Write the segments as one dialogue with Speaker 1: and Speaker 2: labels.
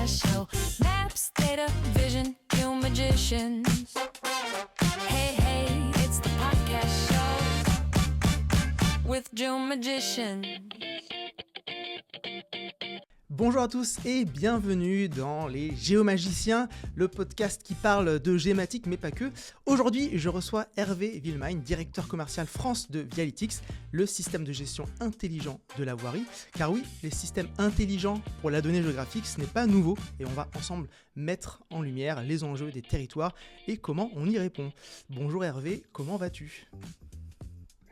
Speaker 1: podcast show. Maps, data, vision, you magicians. Hey, hey, it's the podcast show with Joe Magician.
Speaker 2: Bonjour à tous et bienvenue dans les Géomagiciens, le podcast qui parle de géomatique mais pas que. Aujourd'hui, je reçois Hervé Villemagne, directeur commercial France de Vialytix, le système de gestion intelligent de la voirie. Car oui, les systèmes intelligents pour la donnée géographique, ce n'est pas nouveau et on va ensemble mettre en lumière les enjeux des territoires et comment on y répond. Bonjour Hervé, comment vas-tu ?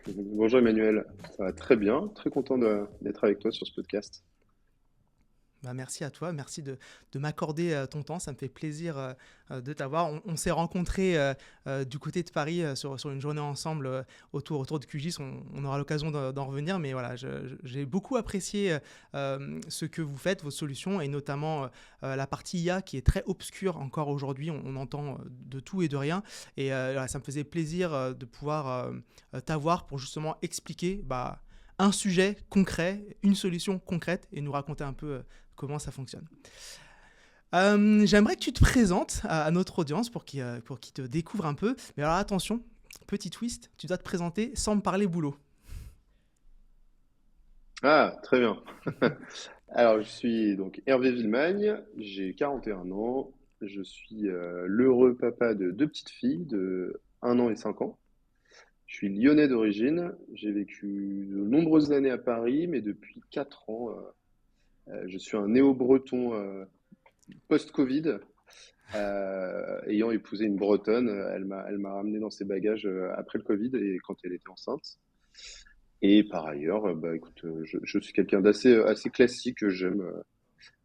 Speaker 3: Bonjour Emmanuel, ça va très bien, très content d'être avec toi sur ce podcast.
Speaker 2: Merci à toi, merci de m'accorder ton temps, ça me fait plaisir de t'avoir. On s'est rencontrés du côté de Paris sur une journée ensemble autour de QGIS, on aura l'occasion d'en revenir, mais voilà, j'ai beaucoup apprécié ce que vous faites, vos solutions, et notamment la partie IA qui est très obscure encore aujourd'hui, on entend de tout et de rien, et ça me faisait plaisir de pouvoir t'avoir pour justement expliquer un sujet concret, une solution concrète, et nous raconter un peu comment ça fonctionne. J'aimerais que tu te présentes à notre audience pour qu'ils te découvrent un peu. Mais alors attention, petit twist, tu dois te présenter sans me parler boulot.
Speaker 3: Ah, très bien. Alors, je suis donc Hervé Villemagne, j'ai 41 ans, je suis l'heureux papa de 2 petites filles de 1 an et 5 ans. Je suis lyonnais d'origine, j'ai vécu de nombreuses années à Paris, mais depuis 4 ans, je suis un néo-breton post-Covid, ayant épousé une Bretonne. Elle m'a ramené dans ses bagages après le Covid et quand elle était enceinte. Et par ailleurs, écoute, je suis quelqu'un assez classique. J'aime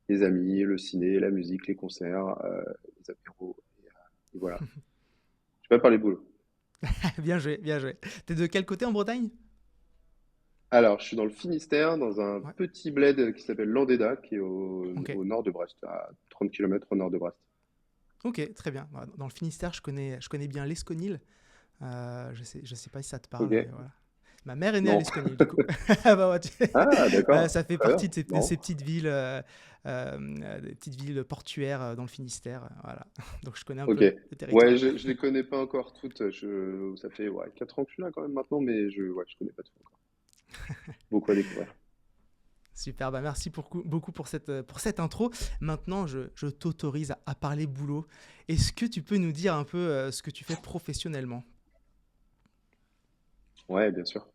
Speaker 3: les amis, le ciné, la musique, les concerts, les apéros. Et voilà. Je vais pas parler boulot.
Speaker 2: Bien joué, bien joué. T'es de quel côté en Bretagne ?
Speaker 3: Alors, je suis dans le Finistère, dans un
Speaker 2: Ouais.
Speaker 3: petit bled qui s'appelle Landéda, qui est
Speaker 2: Ok.
Speaker 3: au nord de Brest, à 30 km au nord de Brest.
Speaker 2: Ok, très bien. Dans le Finistère, je connais bien l'Esconil. Je sais pas si ça te parle, mais
Speaker 3: Ok.
Speaker 2: voilà. Ma mère est née à
Speaker 3: Non.
Speaker 2: l'Esconil, du coup. Ouais,
Speaker 3: Ah, d'accord.
Speaker 2: ça fait
Speaker 3: Très bien.
Speaker 2: partie de ces
Speaker 3: Non.
Speaker 2: petites villes, des petites villes portuaires dans le Finistère. Voilà. Donc je connais un
Speaker 3: Ok.
Speaker 2: peu le
Speaker 3: Ouais,
Speaker 2: territoire.
Speaker 3: je les connais pas encore toutes. Ça fait 4 ans que je suis là quand même maintenant, mais je connais pas tout encore. Beaucoup à découvrir.
Speaker 2: Super, merci beaucoup pour cette intro. Maintenant, je t'autorise à parler boulot. Est-ce que tu peux nous dire un peu ce que tu fais professionnellement ?
Speaker 3: Ouais, bien sûr.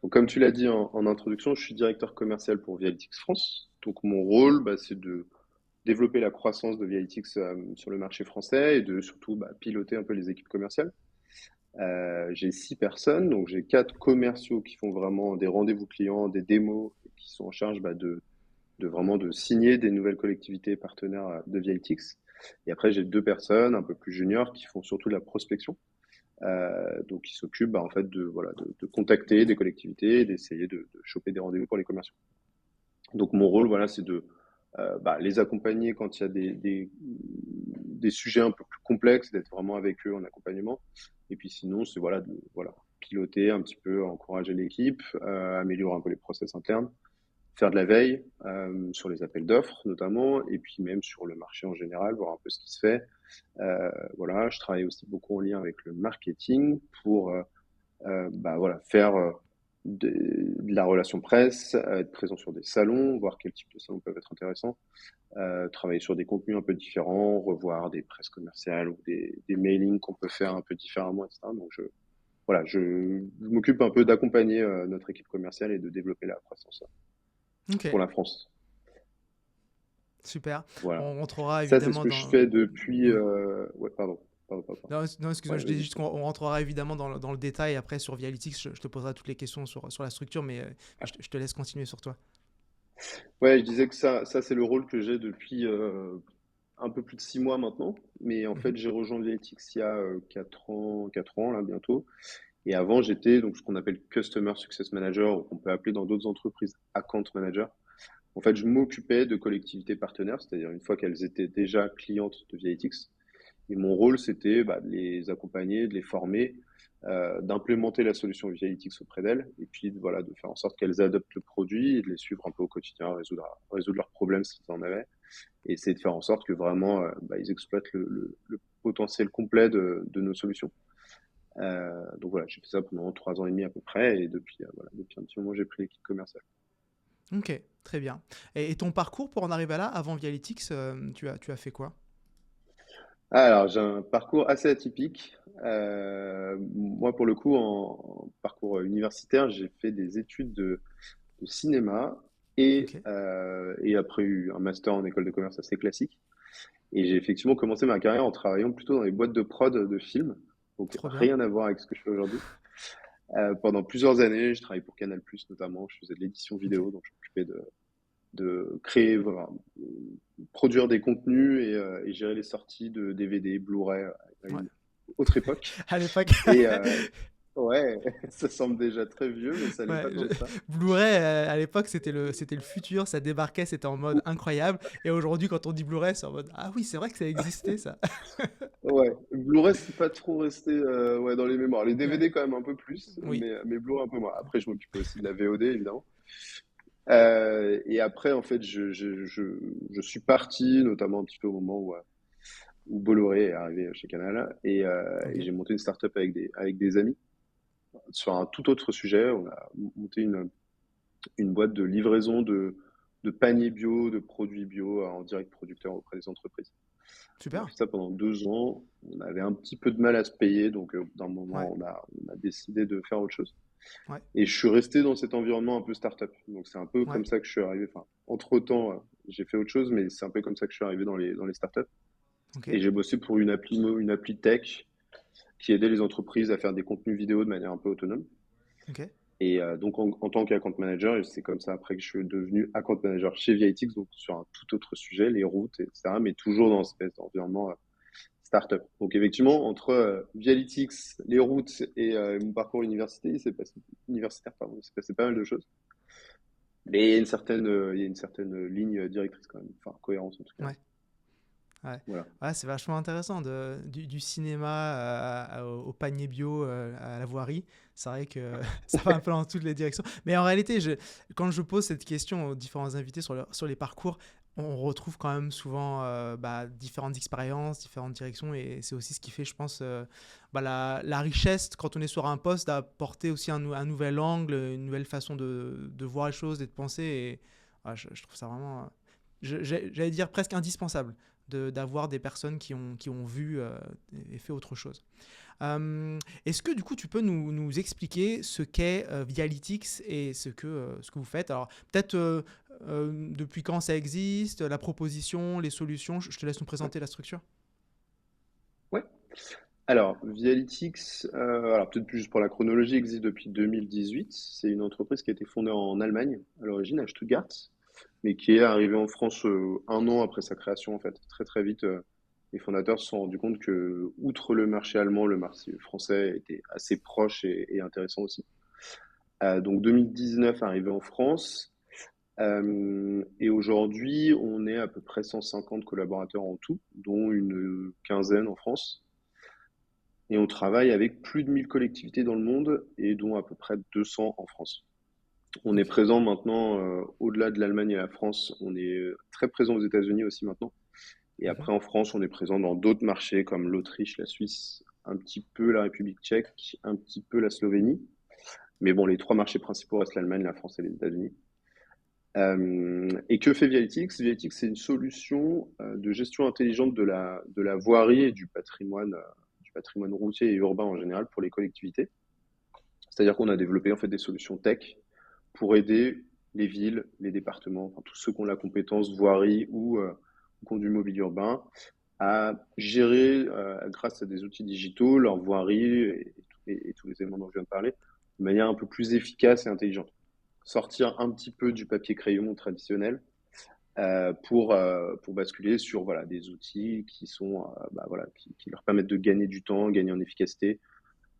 Speaker 3: Donc, comme tu l'as dit en introduction, je suis directeur commercial pour Vialytix France. Donc, mon rôle, c'est de développer la croissance de Vialytix sur le marché français et de surtout piloter un peu les équipes commerciales. J'ai 6 personnes, donc j'ai 4 commerciaux qui font vraiment des rendez-vous clients, des démos, et qui sont en charge de vraiment de signer des nouvelles collectivités partenaires de Vialytix. Et après, j'ai 2 personnes un peu plus juniors qui font surtout de la prospection. Donc, qui s'occupent en fait de contacter des collectivités et d'essayer de choper des rendez-vous pour les commerciaux. Donc, mon rôle, voilà, c'est de les accompagner quand il y a des sujets un peu plus complexes, d'être vraiment avec eux en accompagnement. Et puis sinon, c'est piloter un petit peu, encourager l'équipe, améliorer un peu les process internes, faire de la veille sur les appels d'offres notamment, et puis même sur le marché en général, voir un peu ce qui se fait. Je travaille aussi beaucoup en lien avec le marketing pour faire de la relation presse, être présent sur des salons, voir quel type de salons peuvent être intéressants, travailler sur des contenus un peu différents, revoir des presses commerciales ou des mailings qu'on peut faire un peu différemment, etc. Donc je m'occupe un peu d'accompagner notre équipe commerciale et de développer la croissance
Speaker 2: Ok,
Speaker 3: pour la France.
Speaker 2: super.
Speaker 3: Voilà.
Speaker 2: On rentrera
Speaker 3: Ça, c'est ce
Speaker 2: évidemment
Speaker 3: que je
Speaker 2: dans...
Speaker 3: fais depuis.
Speaker 2: Ouais.
Speaker 3: Ouais, pardon.
Speaker 2: Non, excuse-moi,
Speaker 3: Ouais,
Speaker 2: je dis
Speaker 3: vas-y, je
Speaker 2: juste
Speaker 3: t'en
Speaker 2: qu'on
Speaker 3: prie.
Speaker 2: rentrera évidemment dans le détail. Après, sur Vialytix, je te poserai toutes les questions sur la structure, mais je te laisse continuer sur toi.
Speaker 3: Ouais, je disais que ça c'est le rôle que j'ai depuis un peu plus de 6 mois maintenant. Mais en
Speaker 2: Mhm.
Speaker 3: fait, j'ai rejoint Vialytix il y a 4 ans là bientôt. Et avant, j'étais donc ce qu'on appelle Customer Success Manager, ou qu'on peut appeler dans d'autres entreprises Account Manager. En fait, je m'occupais de collectivités partenaires, c'est-à-dire une fois qu'elles étaient déjà clientes de Vialytix. Et mon rôle, c'était de les accompagner, de les former d'implémenter la solution Vialytics auprès d'elles, et puis voilà, de faire en sorte qu'elles adoptent le produit et de les suivre un peu au quotidien, résoudre leurs problèmes s'ils en avaient, et essayer de faire en sorte que vraiment ils exploitent le potentiel complet de nos solutions. Donc voilà, j'ai fait ça pendant 3 ans et demi à peu près, et depuis un petit moment, j'ai pris l'équipe commerciale.
Speaker 2: Ok, très bien. Et ton parcours pour en arriver là, avant Vialytics, tu as fait quoi?
Speaker 3: Alors, j'ai un parcours assez atypique. Moi, pour le coup, en parcours universitaire, j'ai fait des études de cinéma
Speaker 2: Ok,
Speaker 3: et après eu un master en école de commerce assez classique. Et j'ai effectivement commencé ma carrière en travaillant plutôt dans les boîtes de prod de films, donc
Speaker 2: trop bien.
Speaker 3: rien à voir avec ce que je fais aujourd'hui. Pendant plusieurs années, je travaillais pour Canal+, notamment. Je faisais de l'édition
Speaker 2: Ok.
Speaker 3: vidéo, donc je m'occupais de créer, voilà, produire des contenus et gérer les sorties de DVD, Blu-ray à
Speaker 2: Ouais.
Speaker 3: une autre époque.
Speaker 2: À l'époque.
Speaker 3: Et ouais, ça semble déjà très vieux, mais ça l'est
Speaker 2: Ouais,
Speaker 3: pas tant que ça.
Speaker 2: Blu-ray, à l'époque, c'était le futur, ça débarquait, c'était en mode incroyable. Et aujourd'hui, quand on dit Blu-ray, c'est en mode ah oui, c'est vrai que ça existait, ça.
Speaker 3: Ouais, Blu-ray, c'est pas trop resté ouais, dans les mémoires. Les
Speaker 2: Ouais.
Speaker 3: DVD, quand même un peu plus,
Speaker 2: Oui.
Speaker 3: mais Blu-ray un peu moins. Après, je m'occupais aussi de la VOD, évidemment. Et après, en fait, je suis parti, notamment un petit peu au moment où Bolloré est arrivé chez Canal, et
Speaker 2: Ok.
Speaker 3: j'ai monté une startup avec des amis sur un tout autre sujet. On a monté une boîte de livraison de paniers bio, de produits bio en direct producteur auprès des entreprises. On a
Speaker 2: Super.
Speaker 3: fait ça pendant 2 ans. On avait un petit peu de mal à se payer, donc d'un
Speaker 2: Ouais.
Speaker 3: moment, on a décidé de faire autre chose.
Speaker 2: Ouais.
Speaker 3: Et je suis resté dans cet environnement un peu startup. Donc c'est un peu
Speaker 2: Ouais.
Speaker 3: comme ça que je suis arrivé. Enfin, entre-temps, j'ai fait autre chose, mais c'est un peu comme ça que je suis arrivé dans les startups.
Speaker 2: Ok.
Speaker 3: Et j'ai bossé pour une appli tech qui aidait les entreprises à faire des contenus vidéo de manière un peu autonome.
Speaker 2: Ok.
Speaker 3: Et donc en tant qu'account manager, et c'est comme ça après que je suis devenu account manager chez VITX, donc sur un tout autre sujet, les routes, etc., mais toujours dans une espèce d'environnement startup. Donc effectivement, entre Vialytics, les routes et mon parcours universitaire, pardon, il s'est passé pas mal de choses. Mais il y a une certaine ligne directrice quand même, enfin cohérence en tout cas.
Speaker 2: Ouais. Ouais.
Speaker 3: Voilà.
Speaker 2: Ouais, c'est vachement intéressant du cinéma au panier bio à la voirie. C'est vrai que ça va un peu dans toutes les directions. Mais en réalité, quand je pose cette question aux différents invités sur les parcours, on retrouve quand même souvent différentes expériences, différentes directions. Et c'est aussi ce qui fait, je pense, la richesse quand on est sur un poste, d'apporter aussi un nouvel angle, une nouvelle façon de voir les choses et de penser. Et je trouve ça vraiment, j'allais dire presque indispensable d'avoir des personnes qui ont vu et fait autre chose. Est-ce que du coup tu peux nous expliquer ce qu'est Vialytics et ce que vous faites? Alors peut-être depuis quand ça existe, la proposition, les solutions, je te laisse nous présenter la structure.
Speaker 3: Ouais. Alors, Vialytics, alors peut-être plus juste pour la chronologie, existe depuis 2018. C'est une entreprise qui a été fondée en Allemagne à l'origine, à Stuttgart, mais qui est arrivée en France 1 an après sa création en fait. Très très vite, les fondateurs se sont rendus compte que, outre le marché allemand, le marché français était assez proche et intéressant aussi. Donc 2019, arrivé en France. Et aujourd'hui, on est à peu près 150 collaborateurs en tout, dont une quinzaine en France. Et on travaille avec plus de 1000 collectivités dans le monde et dont à peu près 200 en France. On est
Speaker 2: Ok,
Speaker 3: présent maintenant, au-delà de l'Allemagne et la France, on est très présent aux États-Unis aussi maintenant. Et
Speaker 2: mhm,
Speaker 3: après en France, on est présent dans d'autres marchés comme l'Autriche, la Suisse, un petit peu la République tchèque, un petit peu la Slovénie. Mais bon, les 3 marchés principaux restent l'Allemagne, la France et les États-Unis. Et que fait Vialytics? Vialytics, c'est une solution de gestion intelligente de la voirie et du patrimoine routier et urbain en général pour les collectivités. C'est-à-dire qu'on a développé en fait des solutions tech pour aider les villes, les départements, enfin, tous ceux qui ont la compétence voirie ou qui ont du mobilier urbain, à gérer, grâce à des outils digitaux, leur voirie et tous les éléments dont je viens de parler, de manière un peu plus efficace et intelligente. Sortir un petit peu du papier crayon traditionnel pour basculer sur voilà, des outils qui sont voilà, qui leur permettent de gagner du temps, gagner en efficacité,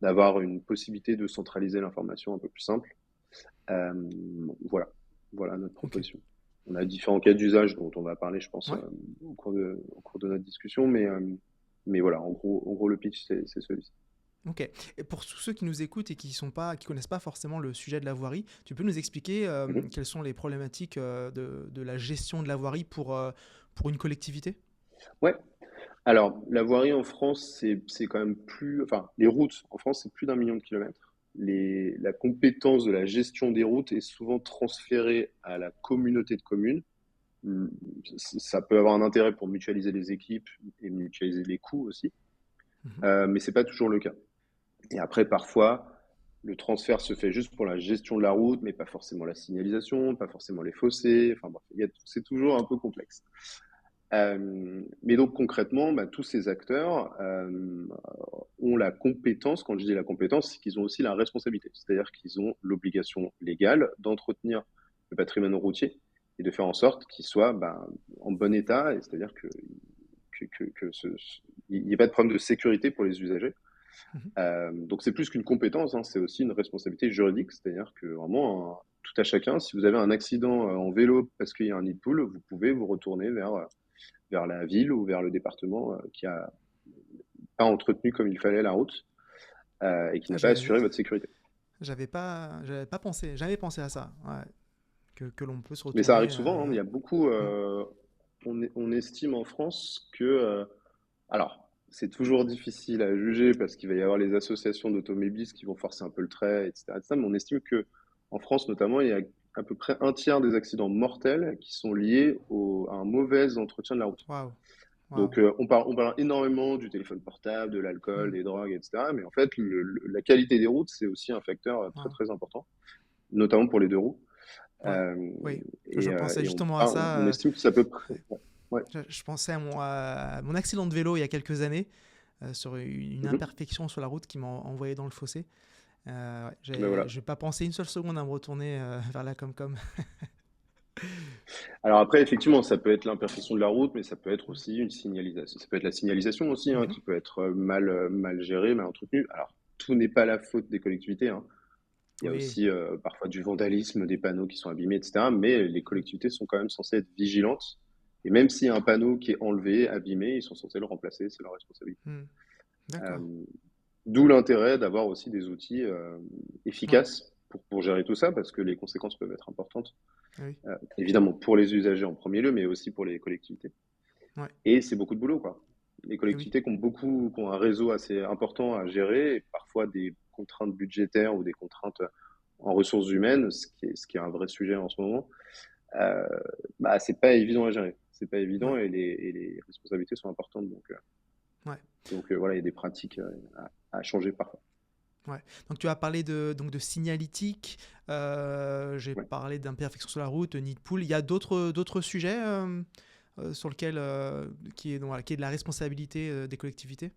Speaker 3: d'avoir une possibilité de centraliser l'information un peu plus simple. Euh, voilà, voilà notre
Speaker 2: ok,
Speaker 3: proposition. On a différents cas d'usage dont on va parler, je pense,
Speaker 2: ouais,
Speaker 3: au cours de notre discussion, mais voilà, en gros, le pitch, c'est celui-ci.
Speaker 2: Ok. Et pour tous ceux qui nous écoutent et qui connaissent pas forcément le sujet de la voirie, tu peux nous expliquer
Speaker 3: Mhm.
Speaker 2: quelles sont les problématiques de la gestion de la voirie pour une collectivité?
Speaker 3: Ouais. Alors, la voirie en France, c'est quand même plus, enfin, les routes en France, c'est plus d'1 million de kilomètres. La compétence de la gestion des routes est souvent transférée à la communauté de communes. Hum, Ça peut avoir un intérêt pour mutualiser les équipes et mutualiser les coûts aussi,
Speaker 2: Mhm.
Speaker 3: mais c'est pas toujours le cas. Et après, parfois, le transfert se fait juste pour la gestion de la route, mais pas forcément la signalisation, pas forcément les fossés. Enfin bref, c'est toujours un peu complexe. Mais donc concrètement, bah, tous ces acteurs ont la compétence. Quand je dis la compétence, c'est qu'ils ont aussi la responsabilité. C'est-à-dire qu'ils ont l'obligation légale d'entretenir le patrimoine routier et de faire en sorte qu'il soit bah, en bon état. Et c'est-à-dire il n'y ait pas de problème de sécurité pour les usagers.
Speaker 2: Mhm.
Speaker 3: Donc c'est plus qu'une compétence, hein, c'est aussi une responsabilité juridique. C'est-à-dire que vraiment, tout à chacun, si vous avez un accident en vélo parce qu'il y a un nid de poule, vous pouvez vous retourner vers la ville ou vers le département qui a pas entretenu comme il fallait la route et qui
Speaker 2: Ah,
Speaker 3: n'a pas assuré votre sécurité.
Speaker 2: j'avais pas pensé, jamais pensé à ça. Ouais. Que l'on peut se
Speaker 3: Mais ça
Speaker 2: retourner.
Speaker 3: arrive souvent, hein, il y a beaucoup.
Speaker 2: Mm.
Speaker 3: On estime en France que, alors, c'est toujours difficile à juger parce qu'il va y avoir les associations d'automobilistes qui vont forcer un peu le trait, etc., etc. Mais on estime que en France, notamment, il y a à peu près un tiers des accidents mortels qui sont liés à un mauvais entretien de la route.
Speaker 2: Waouh, waouh.
Speaker 3: Donc, on parle énormément du téléphone portable, de l'alcool,
Speaker 2: Mm.
Speaker 3: des drogues, etc. Mais en fait, la qualité des routes, c'est aussi un facteur très,
Speaker 2: Waouh.
Speaker 3: très important, notamment pour les deux roues.
Speaker 2: Ouais,
Speaker 3: Euh,
Speaker 2: oui. Je
Speaker 3: et
Speaker 2: pensais
Speaker 3: et on,
Speaker 2: justement à
Speaker 3: ah,
Speaker 2: ça.
Speaker 3: on estime que c'est à peu près.
Speaker 2: Ouais.
Speaker 3: Ouais. Ouais.
Speaker 2: Je pensais à mon accident de vélo il y a quelques années, sur une
Speaker 3: Mhm.
Speaker 2: imperfection sur la route qui m'a envoyé dans le fossé. Ouais,
Speaker 3: Ben voilà.
Speaker 2: j'ai pas pensé une seule seconde à me retourner vers la Comcom.
Speaker 3: Alors après, effectivement, ça peut être l'imperfection de la route, mais ça peut être aussi une signalisation. Ça peut être la signalisation aussi, hein,
Speaker 2: Mhm.
Speaker 3: qui peut être mal gérée, mal entretenue. Alors, tout n'est pas la faute des collectivités, hein. Il y a
Speaker 2: Oui.
Speaker 3: aussi parfois du vandalisme, des panneaux qui sont abîmés, etc. Mais les
Speaker 2: Mm.
Speaker 3: collectivités sont quand même censées être vigilantes. Et même s'il y a un panneau qui est enlevé, abîmé, ils sont censés le remplacer, c'est leur responsabilité.
Speaker 2: Mm.
Speaker 3: Euh,
Speaker 2: D'accord.
Speaker 3: D'où l'intérêt d'avoir aussi des outils
Speaker 2: Ouais.
Speaker 3: efficaces pour gérer tout ça, parce que les conséquences peuvent être importantes,
Speaker 2: Oui.
Speaker 3: évidemment pour les usagers en premier lieu, mais aussi pour les collectivités.
Speaker 2: Ouais.
Speaker 3: Et c'est beaucoup de boulot, quoi. Les
Speaker 2: Et oui.
Speaker 3: collectivités qui ont un réseau assez important à gérer, et parfois des contraintes budgétaires ou des contraintes en ressources humaines, ce qui est un vrai sujet en ce moment, euh, bah, c'est pas évident à gérer. C'est pas
Speaker 2: Ouais.
Speaker 3: évident et les responsabilités sont importantes.
Speaker 2: Ouais.
Speaker 3: Voilà, il y a des pratiques à changer parfois.
Speaker 2: Ouais. Donc tu as parlé de signalétique, j'ai
Speaker 3: Ouais.
Speaker 2: parlé d'imperfection sur la route, de nid de poule. Il y a d'autres sujets sur lesquels qui est de la responsabilité des collectivités.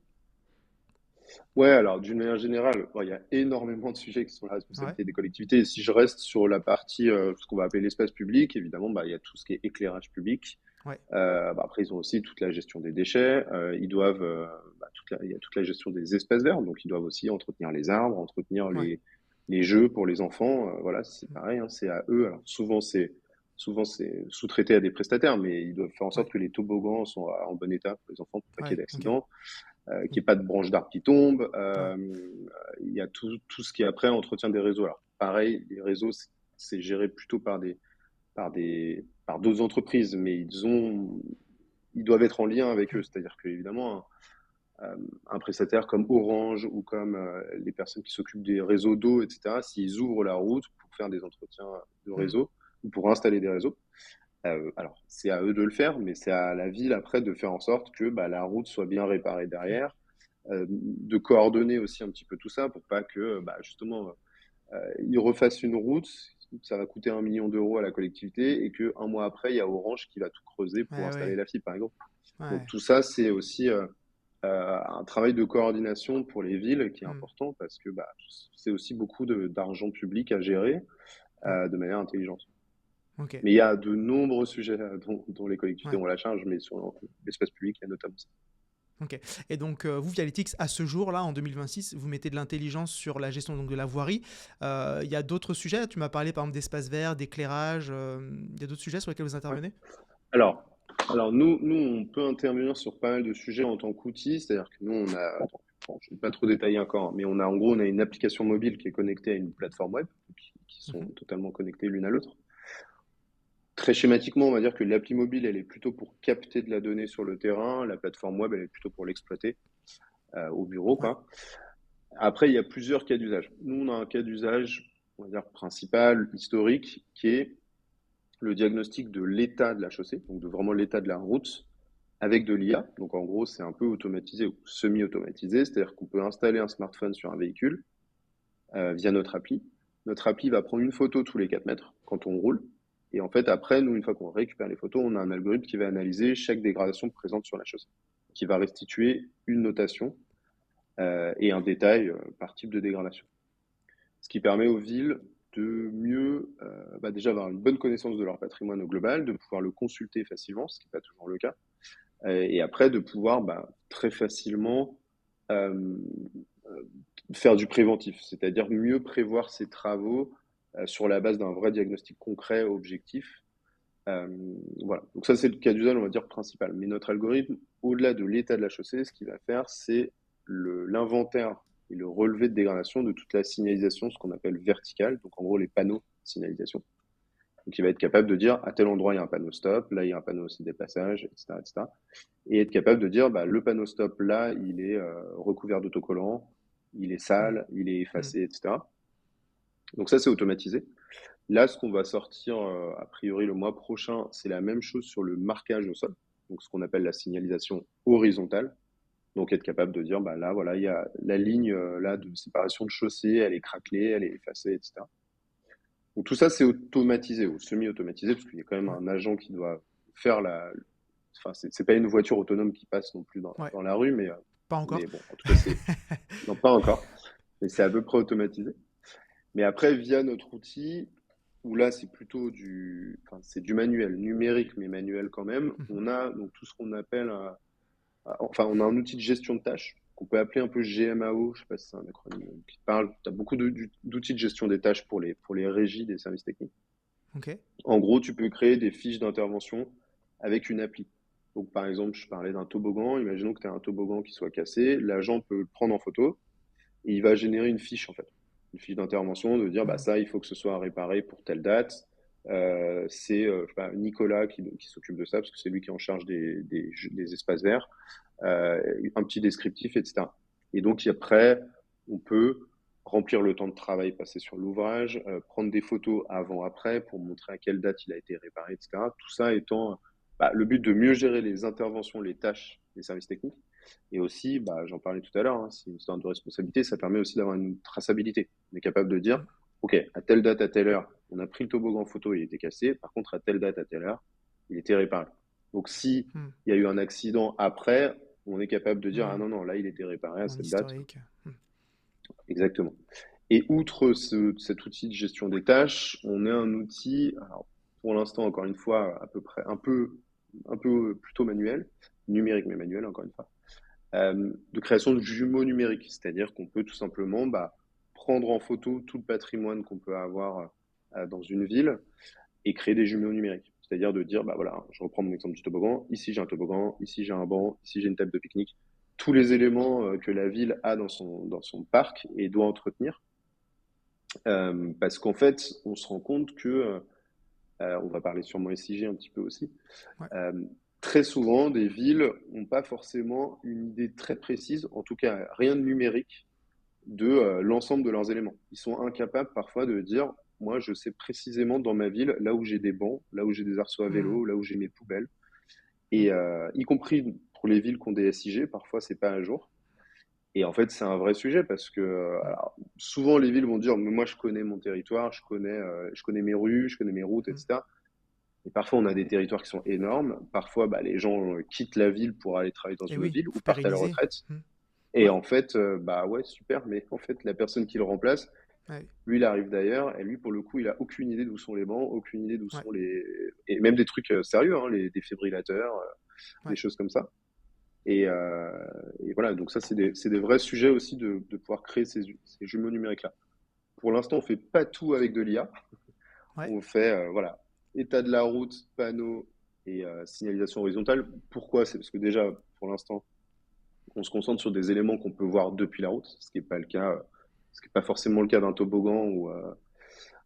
Speaker 3: Ouais, alors d'une manière générale, bon, il y a énormément de sujets qui sont la
Speaker 2: Ouais.
Speaker 3: responsabilité des collectivités. Et si je reste sur la partie, ce qu'on va appeler l'espace public, évidemment, bah, il y a tout ce qui est éclairage public.
Speaker 2: Ouais.
Speaker 3: Bah, après, ils ont aussi toute la gestion des déchets. Ils doivent, bah, il y a toute la gestion des espaces verts, donc ils doivent aussi entretenir les arbres, entretenir
Speaker 2: Ouais.
Speaker 3: les jeux pour les enfants. Voilà, c'est
Speaker 2: Mm.
Speaker 3: pareil, hein, c'est à eux. Alors souvent c'est sous-traité à des prestataires, mais ils doivent faire en sorte
Speaker 2: Ouais.
Speaker 3: que les toboggans sont en bon état pour les enfants pour pas qu'il y
Speaker 2: Ouais.
Speaker 3: ait
Speaker 2: Ok.
Speaker 3: d'accidents, qu'il
Speaker 2: Mm.
Speaker 3: n'y ait pas de branches d'arbres qui tombent.
Speaker 2: Ouais.
Speaker 3: Il y a tout ce qui est après entretien des réseaux. Alors pareil, les réseaux, c'est géré plutôt par d'autres entreprises, mais ils doivent être en lien avec eux.
Speaker 2: Mm.
Speaker 3: C'est-à-dire qu'évidemment, un prestataire comme Orange ou comme les personnes qui s'occupent des réseaux d'eau, etc., s'ils ouvrent la route pour faire des entretiens de
Speaker 2: Mm.
Speaker 3: réseau ou pour installer des réseaux, alors c'est à eux de le faire, mais c'est à la ville après de faire en sorte que bah, la route soit bien réparée
Speaker 2: Mm.
Speaker 3: derrière, de coordonner aussi un petit peu tout ça pour pas que bah, justement ils refassent une route, ça va coûter 1 million d'euros à la collectivité et que un mois après il y a Orange qui va tout creuser pour
Speaker 2: Ouais.
Speaker 3: installer
Speaker 2: Ouais.
Speaker 3: la fibre par exemple. Donc
Speaker 2: Ouais.
Speaker 3: tout ça c'est aussi un travail de coordination pour les villes qui est
Speaker 2: Mm.
Speaker 3: important parce que bah, c'est aussi beaucoup d'argent public à gérer
Speaker 2: Ouais.
Speaker 3: de manière intelligente.
Speaker 2: Ok.
Speaker 3: Mais il y a de nombreux sujets dont les collectivités
Speaker 2: Ouais.
Speaker 3: ont la charge, mais sur l'espace public, il y a notamment ça.
Speaker 2: Ok. Et donc, vous, Vialytix, à ce jour-là, en 2026, vous mettez de l'intelligence sur la gestion donc, de la voirie. Il y a d'autres sujets. Tu m'as parlé, par exemple, d'espace vert, d'éclairage. Il y a d'autres sujets sur lesquels vous
Speaker 3: Ouais.
Speaker 2: intervenez?
Speaker 3: Alors, nous, on peut intervenir sur pas mal de sujets en tant qu'outil, c'est-à-dire que nous, bon, je ne vais pas trop détailler encore, hein, mais en gros, on a une application mobile qui est connectée à une plateforme web, qui sont totalement connectées l'une à l'autre. Très schématiquement, on va dire que l'appli mobile, elle est plutôt pour capter de la donnée sur le terrain, la plateforme web, elle est plutôt pour l'exploiter au bureau,
Speaker 2: Ouais.
Speaker 3: quoi. Après, il y a plusieurs cas d'usage. Nous, on a un cas d'usage, on va dire principal, historique, qui est le diagnostic de l'état de la chaussée, donc de vraiment l'état de la route, avec de l'IA. Donc en gros, c'est un peu automatisé ou semi-automatisé, c'est-à-dire qu'on peut installer un smartphone sur un véhicule via notre appli. Notre appli va prendre une photo tous les 4 mètres quand on roule. Et en fait, après, nous, une fois qu'on récupère les photos, on a un algorithme qui va analyser chaque dégradation présente sur la chaussée, qui va restituer une notation et un détail par type de dégradation. Ce qui permet aux villes de mieux, déjà avoir une bonne connaissance de leur patrimoine au global, de pouvoir le consulter facilement, ce qui n'est pas toujours le cas, et après de pouvoir très facilement euh, faire du préventif, c'est-à-dire mieux prévoir ses travaux sur la base d'un vrai diagnostic concret, objectif. Voilà. Donc ça, c'est le cas d'usage, on va dire, principal. Mais notre algorithme, au-delà de l'état de la chaussée, ce qu'il va faire, c'est l'inventaire et le relevé de dégradation de toute la signalisation, ce qu'on appelle verticale, donc en gros les panneaux de signalisation. Donc il va être capable de dire à tel endroit il y a un panneau stop, là il y a un panneau aussi des passages, etc., etc. Et être capable de dire le panneau stop là il est recouvert d'autocollants, il est sale, il est effacé, etc. Donc ça c'est automatisé. Là, ce qu'on va sortir a priori le mois prochain, c'est la même chose sur le marquage au sol, donc ce qu'on appelle la signalisation horizontale. Donc être capable de dire, là, voilà, il y a la ligne là de séparation de chaussée, elle est craquelée, elle est effacée, etc. Donc tout ça, c'est automatisé ou semi-automatisé, parce qu'il y a quand même
Speaker 2: Ouais.
Speaker 3: un agent qui doit faire Enfin, c'est pas une voiture autonome qui passe non plus
Speaker 2: Ouais.
Speaker 3: dans la rue,
Speaker 2: Pas encore.
Speaker 3: mais bon, en tout cas, c'est... Non, pas encore, mais c'est à peu près automatisé. Mais après, via notre outil, où là, c'est plutôt c'est du manuel, numérique, mais manuel quand même, on a donc tout ce qu'on appelle on a un outil de gestion de tâches qu'on peut appeler un peu GMAO, je sais pas si c'est un acronyme qui te parle. Tu as beaucoup d'outils de gestion des tâches pour les régies des services techniques.
Speaker 2: Ok.
Speaker 3: En gros, tu peux créer des fiches d'intervention avec une appli. Donc, par exemple, je parlais d'un toboggan. Imaginons que tu as un toboggan qui soit cassé. L'agent peut le prendre en photo et il va générer une fiche, en fait. Une fiche d'intervention de dire, ça, il faut que ce soit réparé pour telle date. C'est je sais pas, Nicolas qui s'occupe de ça parce que c'est lui qui est en charge des espaces verts. Un petit descriptif, etc. Et donc, après, on peut remplir le temps de travail passé sur l'ouvrage, prendre des photos avant-après pour montrer à quelle date il a été réparé, etc. Tout ça étant le but de mieux gérer les interventions, les tâches des services techniques. Et aussi, j'en parlais tout à l'heure, hein, c'est une histoire de responsabilité, ça permet aussi d'avoir une traçabilité. On est capable de dire, OK, à telle date, à telle heure, on a pris le toboggan en photo, il était cassé. Par contre, à telle date, à telle heure, il était réparé. Donc, si il y a eu un accident après, on est capable de dire, ah non, non, là, il était réparé à
Speaker 2: Mon
Speaker 3: cette date.
Speaker 2: historique.
Speaker 3: Exactement. Et outre cet outil de gestion des tâches, on a un outil, alors, pour l'instant, encore une fois, à peu près, un peu plutôt manuel, numérique, mais manuel, encore une fois, de création de jumeaux numériques. C'est-à-dire qu'on peut tout simplement prendre en photo tout le patrimoine qu'on peut avoir dans une ville et créer des jumeaux numériques. C'est-à-dire de dire, voilà, je reprends mon exemple du toboggan, ici j'ai un toboggan, ici j'ai un banc, ici j'ai une table de pique-nique. Tous les éléments que la ville a dans son parc et doit entretenir. Parce qu'en fait, on se rend compte que, on va parler sûrement SIG un petit peu aussi,
Speaker 2: Ouais.
Speaker 3: très souvent, des villes n'ont pas forcément une idée très précise, en tout cas rien de numérique, de l'ensemble de leurs éléments. Ils sont incapables parfois de dire, moi je sais précisément dans ma ville, là où j'ai des bancs, là où j'ai des arceaux à vélo, là où j'ai mes poubelles. Et y compris pour les villes qui ont des SIG, parfois c'est pas à jour. Et en fait, c'est un vrai sujet parce que alors, souvent les villes vont dire, mais moi je connais mon territoire, je connais mes rues, je connais mes routes, etc. Et parfois, on a des territoires qui sont énormes. Parfois, les gens quittent la ville pour aller travailler dans
Speaker 2: Et
Speaker 3: une autre
Speaker 2: oui,
Speaker 3: ville ou
Speaker 2: faut
Speaker 3: partent à la
Speaker 2: pérenniser.
Speaker 3: retraite. Et
Speaker 2: Ouais.
Speaker 3: en fait, ouais, super, mais en fait, la personne qui le remplace,
Speaker 2: Ouais.
Speaker 3: lui, il arrive d'ailleurs, et lui, pour le coup, il a aucune idée d'où sont les bancs, aucune idée d'où
Speaker 2: Ouais.
Speaker 3: sont et même des trucs sérieux, hein, les défibrillateurs, des
Speaker 2: Ouais.
Speaker 3: choses comme ça. Et voilà, donc ça, c'est des vrais sujets aussi de pouvoir créer ces jumeaux numériques-là. Pour l'instant, on fait pas tout avec de l'IA.
Speaker 2: Ouais.
Speaker 3: On fait, voilà, état de la route, panneau et signalisation horizontale. Pourquoi? C'est parce que déjà, pour l'instant, on se concentre sur des éléments qu'on peut voir depuis la route, ce qui n'est pas le cas, ce qui est pas forcément le cas d'un toboggan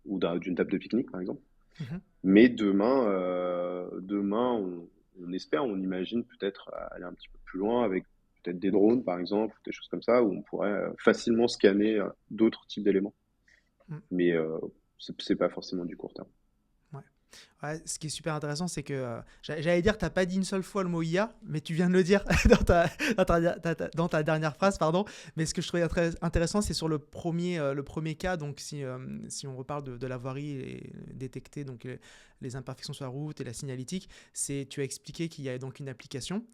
Speaker 3: ou d'une table de pique-nique, par exemple.
Speaker 2: Mhm.
Speaker 3: Mais demain, on espère, on imagine peut-être aller un petit peu plus loin avec peut-être des drones, par exemple, des choses comme ça, où on pourrait facilement scanner d'autres types d'éléments.
Speaker 2: Mm.
Speaker 3: Mais c'est pas forcément du court terme.
Speaker 2: Ouais. Ouais, ce qui est super intéressant, c'est que j'allais dire, tu n'as pas dit une seule fois le mot IA, mais tu viens de le dire dans ta dernière phrase, pardon. Mais ce que je trouvais très intéressant, c'est sur le premier cas. Donc, si on reparle de la voirie et détecter donc, les imperfections sur la route et la signalétique, tu as expliqué qu'il y a donc une application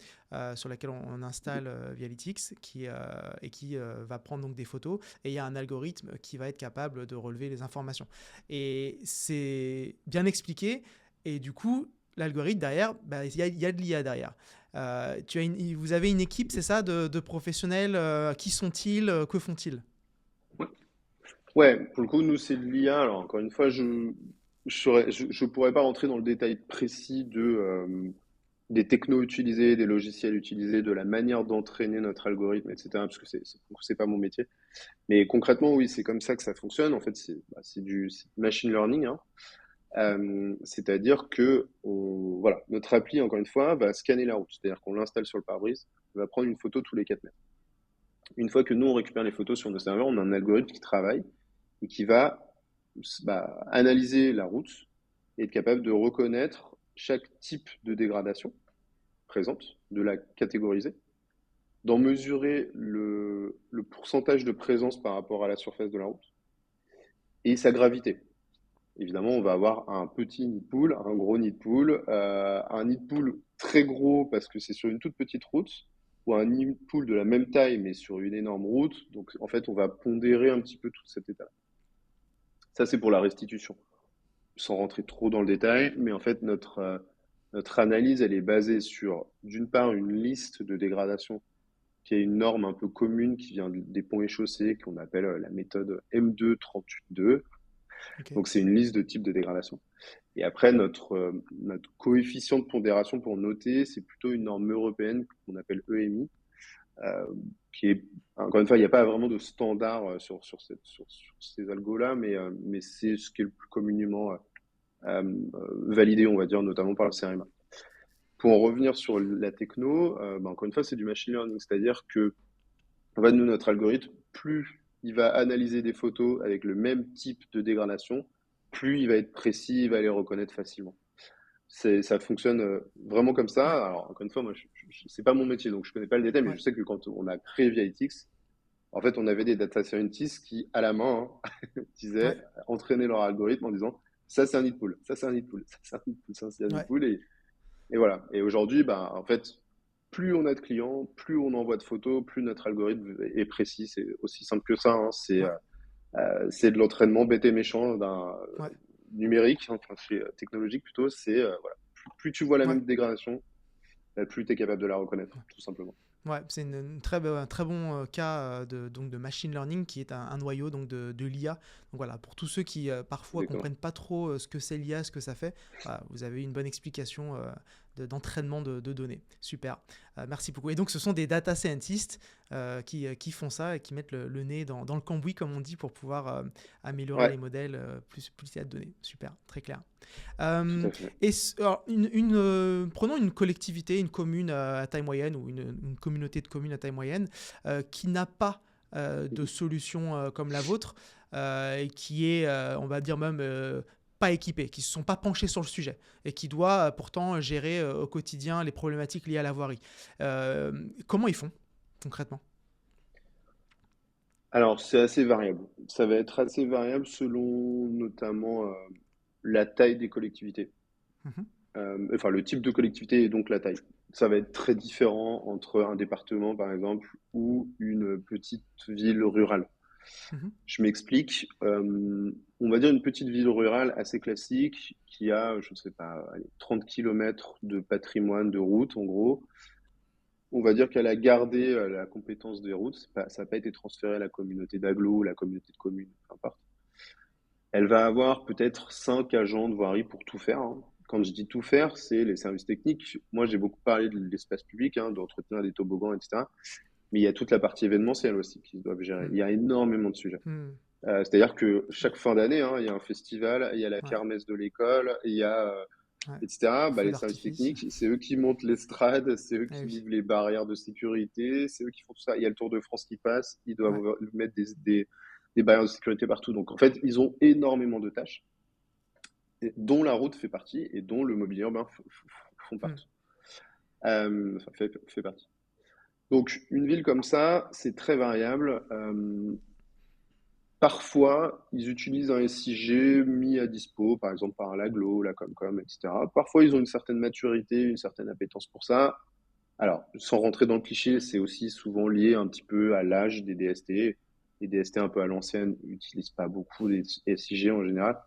Speaker 2: sur laquelle on installe Vialytix qui va prendre donc des photos. Et il y a un algorithme qui va être capable de relever les informations. Et c'est bien expliqué. Et du coup, l'algorithme derrière, bah, y a de l'IA derrière. Vous avez une équipe, c'est ça, de professionnels. Qui sont-ils? Que font-ils?
Speaker 3: Ouais, pour le coup, nous, c'est de l'IA. Alors, encore une fois, je pourrais pas rentrer dans le détail précis des technos utilisés, des logiciels utilisés, de la manière d'entraîner notre algorithme, etc., parce que c'est pas mon métier. Mais concrètement, oui, c'est comme ça que ça fonctionne. En fait, c'est du machine learning, hein. C'est-à-dire que voilà, notre appli, encore une fois, va scanner la route. C'est-à-dire qu'on l'installe sur le pare-brise, on va prendre une photo tous les 4 mètres. Une fois que nous, on récupère les photos sur nos serveurs, on a un algorithme qui travaille et qui va analyser la route et être capable de reconnaître chaque type de dégradation présente, de la catégoriser, d'en mesurer le pourcentage de présence par rapport à la surface de la route et sa gravité. Évidemment, on va avoir un petit nid de poule, un gros nid de poule, un nid de poule très gros parce que c'est sur une toute petite route, ou un nid de poule de la même taille mais sur une énorme route. Donc, en fait, on va pondérer un petit peu tout cet état. Ça, c'est pour la restitution, sans rentrer trop dans le détail, mais en fait, notre analyse, elle est basée sur, d'une part, une liste de dégradation qui est une norme un peu commune qui vient des ponts et chaussées, qu'on appelle la méthode M2-38-2.
Speaker 2: Okay.
Speaker 3: Donc, c'est une liste de types de dégradation. Et après, notre coefficient de pondération pour noter, c'est plutôt une norme européenne qu'on appelle EMI, qui est, encore une fois, il n'y a pas vraiment de standard sur ces algos-là, mais c'est ce qui est le plus communément validé, on va dire, notamment par le CEREMA. Pour en revenir sur la techno, encore une fois, c'est du machine learning, c'est-à-dire que en fait, nous, notre algorithme, plus il va analyser des photos avec le même type de dégradation, plus il va être précis, il va les reconnaître facilement. Ça fonctionne vraiment comme
Speaker 2: Ouais,
Speaker 3: ça. Alors, encore une fois, moi, c'est pas mon métier, donc je connais pas le détail, mais
Speaker 2: ouais,
Speaker 3: je sais que quand on a créé Vialytix, en fait, on avait des data scientists qui, à la main,
Speaker 2: ouais,
Speaker 3: disaient, entraînaient leur algorithme en disant, ça c'est un nid de poule, ça c'est un nid de poule, ça c'est un nid de poule, ça c'est un nid de
Speaker 2: ouais,
Speaker 3: poule, et voilà. Et aujourd'hui, en fait, plus on a de clients, plus on envoie de photos, plus notre algorithme est précis. C'est aussi simple que ça, hein.
Speaker 2: ouais,
Speaker 3: C'est de l'entraînement bête et méchant d'un
Speaker 2: ouais,
Speaker 3: numérique, hein, enfin, technologique plutôt. C'est voilà. Plus tu vois la
Speaker 2: ouais.
Speaker 3: même dégradation, plus tu es capable de la reconnaître, tout simplement.
Speaker 2: Ouais, c'est un très bon cas donc de machine learning qui est un noyau donc de l'IA. Donc voilà, pour tous ceux qui parfois
Speaker 3: Exactement.
Speaker 2: comprennent pas trop ce que c'est l'IA, ce que ça fait, voilà, vous avez une bonne explication d'entraînement de données. Super, merci beaucoup. Et donc ce sont des data scientists qui font ça et qui mettent le nez dans le cambouis comme on dit pour pouvoir améliorer
Speaker 3: Ouais,
Speaker 2: les modèles plus il y a de données. Super, très clair.
Speaker 3: tout
Speaker 2: Euh,
Speaker 3: à fait.
Speaker 2: alors, prenons une collectivité, une commune à taille moyenne ou une communauté de communes à taille moyenne qui n'a pas de solution comme la vôtre et qui est, on va dire même, pas équipée, qui ne se sont pas penchés sur le sujet et qui doit pourtant gérer au quotidien les problématiques liées à la voirie. Comment ils font concrètement?
Speaker 3: Alors, c'est assez variable. Ça va être assez variable selon notamment la taille des collectivités.
Speaker 2: Mhm,
Speaker 3: Enfin, le type de collectivité et donc la taille. Ça va être très différent entre un département, par exemple, ou une petite ville rurale.
Speaker 2: mhm,
Speaker 3: Je m'explique. On va dire une petite ville rurale assez classique qui a, je ne sais pas, allez, 30 kilomètres de patrimoine de route, en gros. On va dire qu'elle a gardé la compétence des routes. Ça n'a pas été transféré à la communauté d'agglo ou la communauté de communes, peu importe. Elle va avoir peut-être 5 agents de voirie pour tout faire, hein. Quand je dis tout faire, c'est les services techniques. Moi, j'ai beaucoup parlé de l'espace public, hein, d'entretenir des toboggans, etc. Mais il y a toute la partie événementielle aussi qu'ils doivent gérer. Il
Speaker 2: Mm.
Speaker 3: y a énormément de sujets.
Speaker 2: Mm.
Speaker 3: C'est-à-dire que chaque fin d'année, hein, il y a un festival, il y a la
Speaker 2: Ouais,
Speaker 3: kermesse de l'école, il y a,
Speaker 2: ouais.
Speaker 3: etc. Bah,
Speaker 2: Feu
Speaker 3: les services
Speaker 2: d'artifice.
Speaker 3: techniques, c'est eux qui montent l'estrade, c'est eux
Speaker 2: Eh
Speaker 3: qui
Speaker 2: oui.
Speaker 3: livrent les barrières de sécurité, c'est eux qui font tout ça. Il y a le Tour de France qui passe, ils
Speaker 2: Ouais.
Speaker 3: doivent mettre des barrières de sécurité partout. Donc en fait, ils ont énormément de tâches, dont la route fait partie et dont le mobilier urbain font
Speaker 2: Mm.
Speaker 3: partie. Enfin, fait partie. Donc une ville comme ça, c'est très variable. Parfois, ils utilisent un SIG mis à dispo, par exemple par l'Aglo, la Comcom, etc. Parfois, ils ont une certaine maturité, une certaine appétence pour ça. Alors, sans rentrer dans le cliché, c'est aussi souvent lié un petit peu à l'âge des DST. Les DST un peu à l'ancienne n'utilisent pas beaucoup les SIG en général.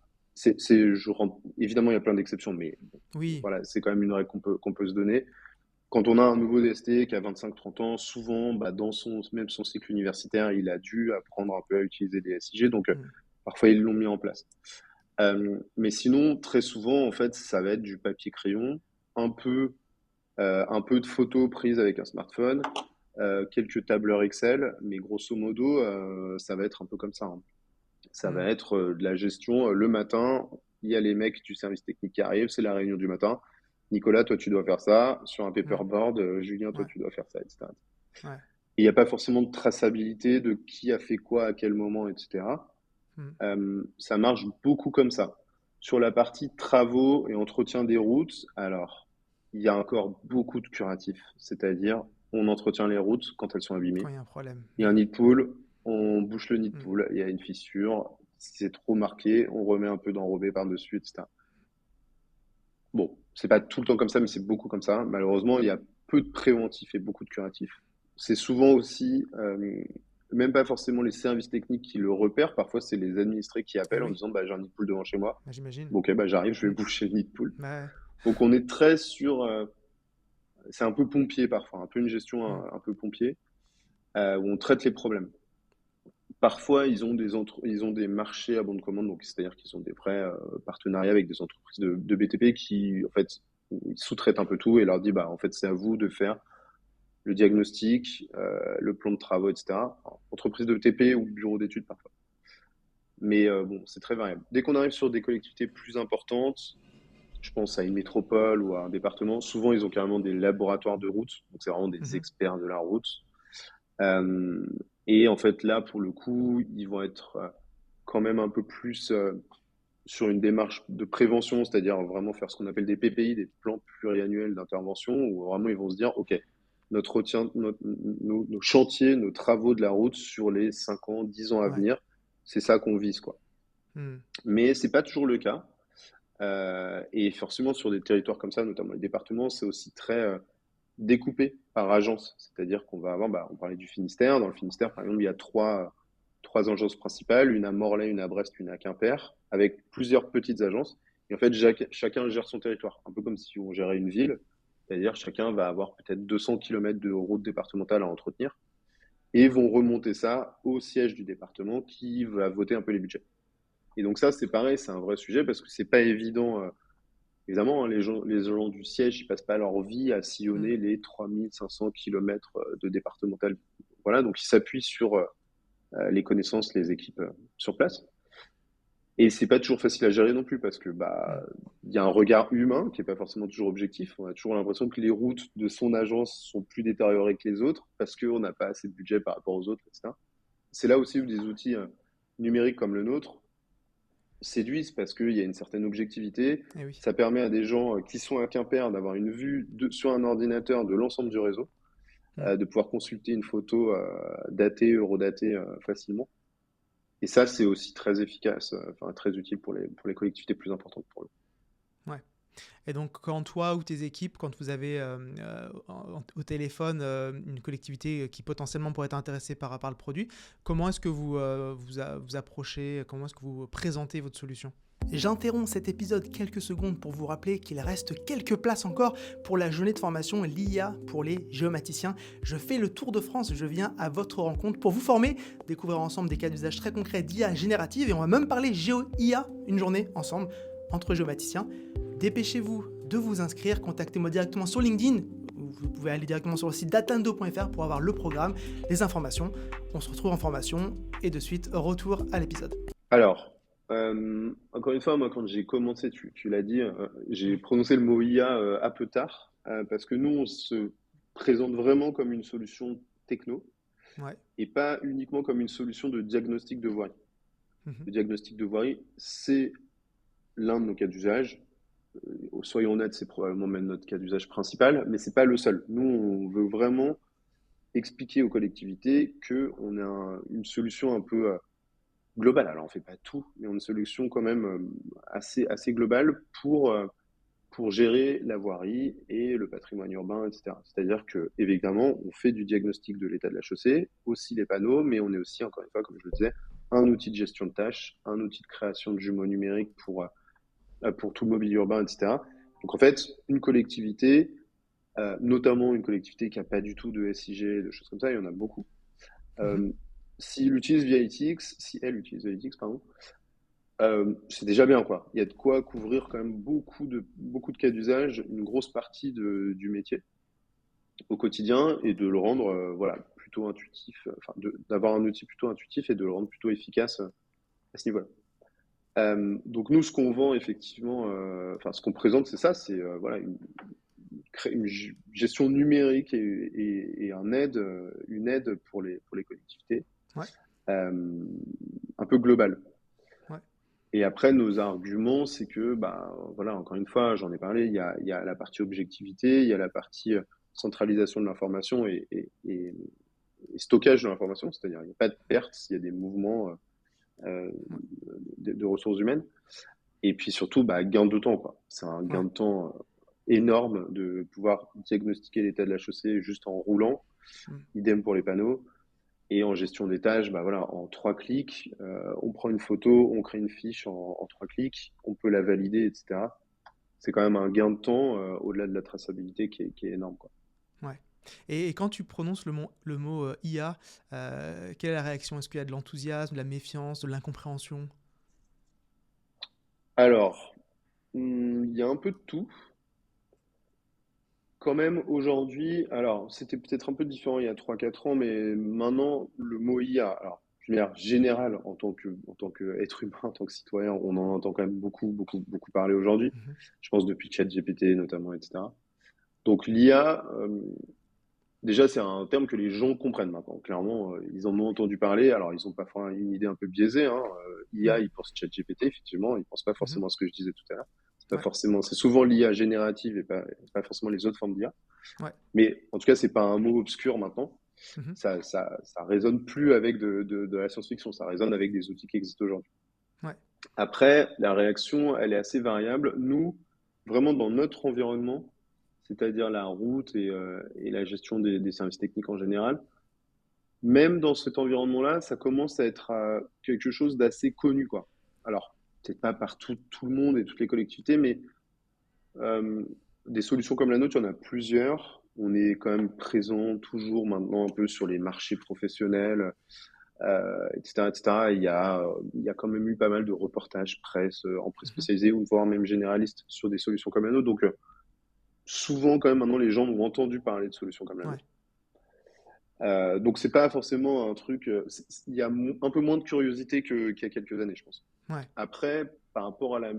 Speaker 3: Évidemment, il y a plein d'exceptions, mais
Speaker 2: Oui.
Speaker 3: voilà, c'est quand même une règle qu'on peut se donner. Quand on a un nouveau DST qui a 25-30 ans, souvent, bah, même son cycle universitaire, il a dû apprendre un peu à utiliser des SIG, donc
Speaker 2: Mm.
Speaker 3: parfois ils l'ont mis en place. Mais sinon, très souvent, en fait, ça va être du papier-crayon, un peu de photos prises avec un smartphone, quelques tableurs Excel, mais grosso modo, ça va être un peu comme ça, hein. Ça va
Speaker 2: Mm.
Speaker 3: être de la gestion. Le matin, il y a les mecs du service technique qui arrivent, c'est la réunion du matin. Nicolas, toi, tu dois faire ça. Sur un
Speaker 2: Mm.
Speaker 3: paperboard, Julien, toi,
Speaker 2: Ouais.
Speaker 3: tu dois faire ça, etc.
Speaker 2: Ouais.
Speaker 3: Et il n'y a pas forcément de traçabilité de qui a fait quoi à quel moment, etc.
Speaker 2: Mm.
Speaker 3: Ça marche beaucoup comme ça. Sur la partie travaux et entretien des routes, alors, il y a encore beaucoup de curatifs. C'est-à-dire, on entretient les routes quand elles sont
Speaker 2: Quand
Speaker 3: abîmées.
Speaker 2: il y a un problème.
Speaker 3: Il y a un nid de poule, on bouche le nid de
Speaker 2: Mm.
Speaker 3: poule, il y a une fissure, si c'est trop marqué, on remet un peu d'enrobé par-dessus, etc. Bon, c'est pas tout le temps comme ça, mais c'est beaucoup comme ça. Malheureusement, il y a peu de préventifs et beaucoup de curatifs. C'est souvent aussi, même pas forcément les services techniques qui le repèrent, parfois c'est les administrés qui
Speaker 2: Eh
Speaker 3: appellent en
Speaker 2: oui,
Speaker 3: disant bah, j'ai un nid de poule devant chez moi.
Speaker 2: bah, j'imagine.
Speaker 3: Bon, ok, bah, j'arrive, je vais
Speaker 2: Mm.
Speaker 3: boucher le nid de poule.
Speaker 2: Bah,
Speaker 3: Donc on est très sur, c'est un peu pompier parfois, un peu une gestion
Speaker 2: mm.
Speaker 3: un peu pompier, où on traite les problèmes. Parfois, ils ont des marchés à bon de commande, donc c'est-à-dire qu'ils ont des vrais partenariats avec des entreprises de BTP qui, en fait, ils sous-traitent un peu tout et leur disent, bah, en fait, c'est à vous de faire le diagnostic, le plan de travaux, etc. Alors, entreprise de BTP ou bureau d'études parfois. Mais bon, c'est très variable. Dès qu'on arrive sur des collectivités plus importantes, je pense à une métropole ou à un département, souvent ils ont carrément des laboratoires de route, donc c'est vraiment des
Speaker 2: Mhm.
Speaker 3: experts de la route. Euh, et en fait, là, pour le coup, ils vont être quand même un peu plus sur une démarche de prévention, c'est-à-dire vraiment faire ce qu'on appelle des PPI, des plans pluriannuels d'intervention, où vraiment ils vont se dire, OK, nos chantiers, nos travaux de la route sur les 5 ans, 10 ans à
Speaker 2: Ouais.
Speaker 3: venir, c'est ça qu'on vise, quoi.
Speaker 2: Mm.
Speaker 3: Mais c'est pas toujours le cas. Et forcément, sur des territoires comme ça, notamment les départements, c'est aussi très découpé par agence. C'est-à-dire qu'on va avoir, bah, on parlait du Finistère. Dans le Finistère, par exemple, il y a trois agences principales, une à Morlaix, une à Brest, une à Quimper, avec plusieurs petites agences. Et en fait, chacun gère son territoire, un peu comme si on gérait une ville. C'est-à-dire chacun va avoir peut-être 200 km de route départementale à entretenir et vont remonter ça au siège du département qui va voter un peu les budgets. Et donc ça, c'est pareil, c'est un vrai sujet parce que c'est pas évident. Évidemment, hein, les gens du siège, ils passent pas leur vie à
Speaker 2: Mm.
Speaker 3: sillonner les 3500 km de départemental. Voilà, donc ils s'appuient sur les connaissances, les équipes sur place. Et c'est pas toujours facile à gérer non plus parce que bah
Speaker 2: Mm.
Speaker 3: il y a un regard humain qui est pas forcément toujours objectif. On a toujours l'impression que les routes de son agence sont plus détériorées que les autres parce qu'on n'a pas assez de budget par rapport aux autres, etc. C'est là aussi où des outils numériques comme le nôtre séduisent parce qu'il y a une certaine objectivité.
Speaker 2: Eh oui.
Speaker 3: Ça permet à des gens qui sont à Quimper d'avoir une vue sur un ordinateur de l'ensemble du réseau,
Speaker 2: Mm.
Speaker 3: de pouvoir consulter une photo datée, eurodatée facilement. Et ça, c'est aussi très efficace, enfin très utile pour les collectivités plus importantes pour eux.
Speaker 2: Ouais. Et donc, quand toi ou tes équipes, quand vous avez au téléphone une collectivité qui potentiellement pourrait être intéressée par le produit, comment est-ce que vous approchez, comment est-ce que vous présentez votre solution ? J'interromps cet épisode quelques secondes pour vous rappeler qu'il reste quelques places encore pour la journée de formation l'IA pour les géomaticiens. Je fais le tour de France, je viens à votre rencontre pour vous former, découvrir ensemble des cas d'usage très concrets d'IA générative et on va même parler géo-IA une journée ensemble entre géomaticiens. Dépêchez-vous de vous inscrire, contactez-moi directement sur LinkedIn, Vous pouvez aller directement sur le site datando.fr pour avoir le programme, les informations. On se retrouve en formation et de suite, retour à l'épisode.
Speaker 3: Alors, encore une fois, moi, quand j'ai commencé, tu l'as dit, j'ai prononcé le mot IA un peu tard, parce que nous, on se présente vraiment comme une solution techno
Speaker 2: Ouais.
Speaker 3: et pas uniquement comme une solution de diagnostic de voirie.
Speaker 2: Mhm.
Speaker 3: Le diagnostic de voirie, c'est l'un de nos cas d'usage. Soyons honnêtes, c'est probablement même notre cas d'usage principal, mais c'est pas le seul. Nous, on veut vraiment expliquer aux collectivités qu'on a une solution un peu globale. Alors, on fait pas tout, mais on a une solution quand même assez globale pour gérer la voirie et le patrimoine urbain, etc. C'est-à-dire que, évidemment, on fait du diagnostic de l'état de la chaussée, aussi les panneaux, mais on est aussi, encore une fois, comme je le disais, un outil de gestion de tâches, un outil de création de jumeaux numériques pour tout le mobilier urbain, etc. Donc, en fait, une collectivité, notamment une collectivité qui n'a pas du tout de SIG, de choses comme ça, il y en a beaucoup.
Speaker 2: Mhm.
Speaker 3: Si elle utilise VITX, pardon, c'est déjà bien, quoi. Il y a de quoi couvrir quand même beaucoup de cas d'usage, une grosse partie du métier au quotidien et de le rendre voilà, plutôt intuitif, enfin d'avoir un outil plutôt intuitif et de le rendre plutôt efficace à ce niveau-là. Donc nous, ce qu'on vend effectivement, enfin ce qu'on présente, c'est ça, c'est voilà, une gestion numérique et une aide pour les collectivités,
Speaker 2: Ouais.
Speaker 3: un peu globale.
Speaker 2: Ouais.
Speaker 3: Et après, nos arguments, c'est que, bah, voilà, encore une fois, j'en ai parlé, il y a la partie objectivité, il y a la partie centralisation de l'information et stockage de l'information, c'est-à-dire il n'y a pas de perte s'il y a des mouvements de ressources humaines. Et puis surtout, bah, gain de temps, quoi. C'est un gain
Speaker 2: Ouais.
Speaker 3: de temps énorme de pouvoir diagnostiquer l'état de la chaussée juste en roulant.
Speaker 2: Mm.
Speaker 3: Idem pour les panneaux. Et en gestion des tâches, bah voilà, en 3 clics, on prend une photo, on crée une fiche en 3 clics, on peut la valider, etc. C'est quand même un gain de temps au-delà de la traçabilité qui est énorme, quoi.
Speaker 2: Ouais. Et quand tu prononces le mot IA, quelle est la réaction? Est-ce qu'il y a de l'enthousiasme, de la méfiance, de l'incompréhension?
Speaker 3: Alors, il y a un peu de tout. Quand même, aujourd'hui, alors c'était peut-être un peu différent il y a 3 4 ans, mais maintenant, le mot IA, alors, de manière générale, en tant qu'être humain, en tant que citoyen, on en entend quand même beaucoup parler aujourd'hui.
Speaker 2: Mhm.
Speaker 3: Je pense depuis ChatGPT notamment, etc. Donc l'IA, déjà, c'est un terme que les gens comprennent maintenant. Clairement, ils en ont entendu parler. Alors, ils ont parfois une idée un peu biaisée, hein. IA,
Speaker 2: Mhm.
Speaker 3: ils pensent ChatGPT, effectivement. Ils pensent pas
Speaker 2: Mhm.
Speaker 3: forcément à ce que je disais tout à l'heure.
Speaker 2: Ouais.
Speaker 3: C'est souvent l'IA générative et pas forcément les autres formes d'IA.
Speaker 2: Ouais.
Speaker 3: Mais en tout cas, c'est pas un mot obscur maintenant.
Speaker 2: Mhm.
Speaker 3: Ça résonne plus avec de la science-fiction. Ça résonne avec des outils qui existent aujourd'hui.
Speaker 2: Ouais.
Speaker 3: Après, la réaction, elle est assez variable. Nous, vraiment dans notre environnement, c'est-à-dire la route et la gestion des services techniques en général, même dans cet environnement-là, ça commence à être quelque chose d'assez connu, quoi. Alors, peut-être pas par tout le monde et toutes les collectivités, mais euh, des solutions comme la nôtre, il y en a plusieurs. On est quand même présent toujours maintenant un peu sur les marchés professionnels, etc., etc. Il y a quand même eu pas mal de reportages presse, en presse
Speaker 2: Mhm.
Speaker 3: spécialisée ou voire même généralistes sur des solutions comme la nôtre. Donc, souvent, quand même, maintenant, les gens ont entendu parler de solutions comme la
Speaker 2: Ouais.
Speaker 3: nôtre. Donc c'est pas forcément un truc. Il y a un peu moins de curiosité qu'il y a quelques années, je pense.
Speaker 2: Ouais.
Speaker 3: Après, par rapport à la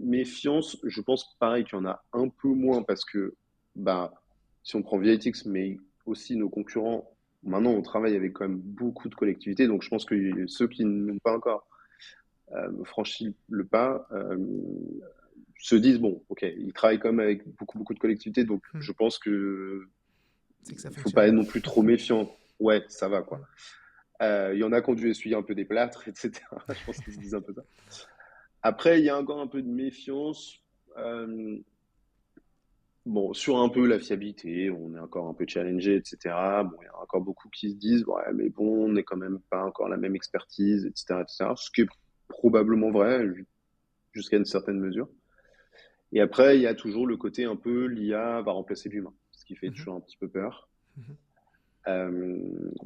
Speaker 3: méfiance, je pense pareil qu'il y en a un peu moins parce que, bah, si on prend VITX, mais aussi nos concurrents, maintenant on travaille avec quand même beaucoup de collectivités, donc je pense que ceux qui n'ont pas encore franchi le pas se disent bon, ok, ils travaillent quand même avec beaucoup de collectivités, donc
Speaker 2: Mhm.
Speaker 3: je pense que
Speaker 2: C'est que ça
Speaker 3: faut pas
Speaker 2: fonctionne.
Speaker 3: être non plus trop méfiant. Ouais, ça va quoi.
Speaker 2: Mhm.
Speaker 3: Il y en a qui ont dû essuyer un peu des plâtres, etc. Je pense qu'ils se disent un peu ça. Après, il y a encore un peu de méfiance. Euh, bon, sur un peu la fiabilité, on est encore un peu challengé, etc. Bon, il y a encore beaucoup qui se disent, ouais, mais bon, on n'est quand même pas encore la même expertise, etc., etc. Ce qui est probablement vrai jusqu'à une certaine mesure. Et après, il y a toujours le côté un peu l'IA va remplacer l'humain, ce qui fait
Speaker 2: Mhm.
Speaker 3: toujours un petit peu peur.
Speaker 2: Mhm.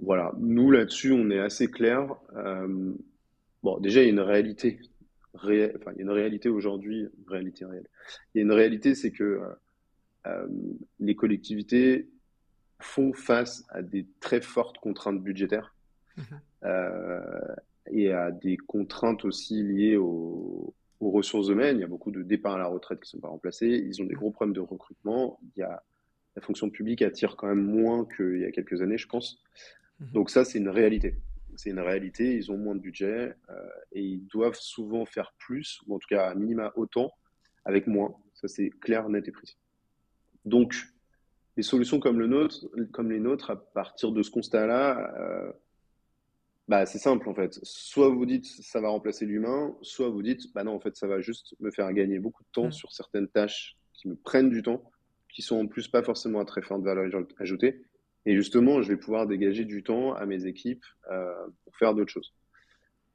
Speaker 3: Voilà, nous là-dessus, on est assez clair. Bon, déjà, il y a une réalité réelle, enfin, il y a une réalité aujourd'hui, une réalité réelle. Il y a une réalité, c'est que euh, les collectivités font face à des très fortes contraintes budgétaires
Speaker 2: Mhm.
Speaker 3: euh, et à des contraintes aussi liées aux ressources humaines. Il y a beaucoup de départs à la retraite qui ne sont pas remplacés. Ils ont des
Speaker 2: Mhm.
Speaker 3: gros problèmes de recrutement. La fonction publique attire quand même moins qu'il y a quelques années, je pense.
Speaker 2: Mhm.
Speaker 3: Donc ça, c'est une réalité. C'est une réalité. Ils ont moins de budget et ils doivent souvent faire plus, ou en tout cas à minima autant, avec moins. Ça, c'est clair, net et précis. Donc, les solutions comme les nôtres, à partir de ce constat-là, bah, c'est simple en fait. Soit vous dites ça va remplacer l'humain, soit vous dites bah non, en fait, ça va juste me faire gagner beaucoup de temps
Speaker 2: Mhm.
Speaker 3: sur certaines tâches qui me prennent du temps, qui sont en plus pas forcément à très forte valeur ajoutée. Et justement, je vais pouvoir dégager du temps à mes équipes pour faire d'autres choses.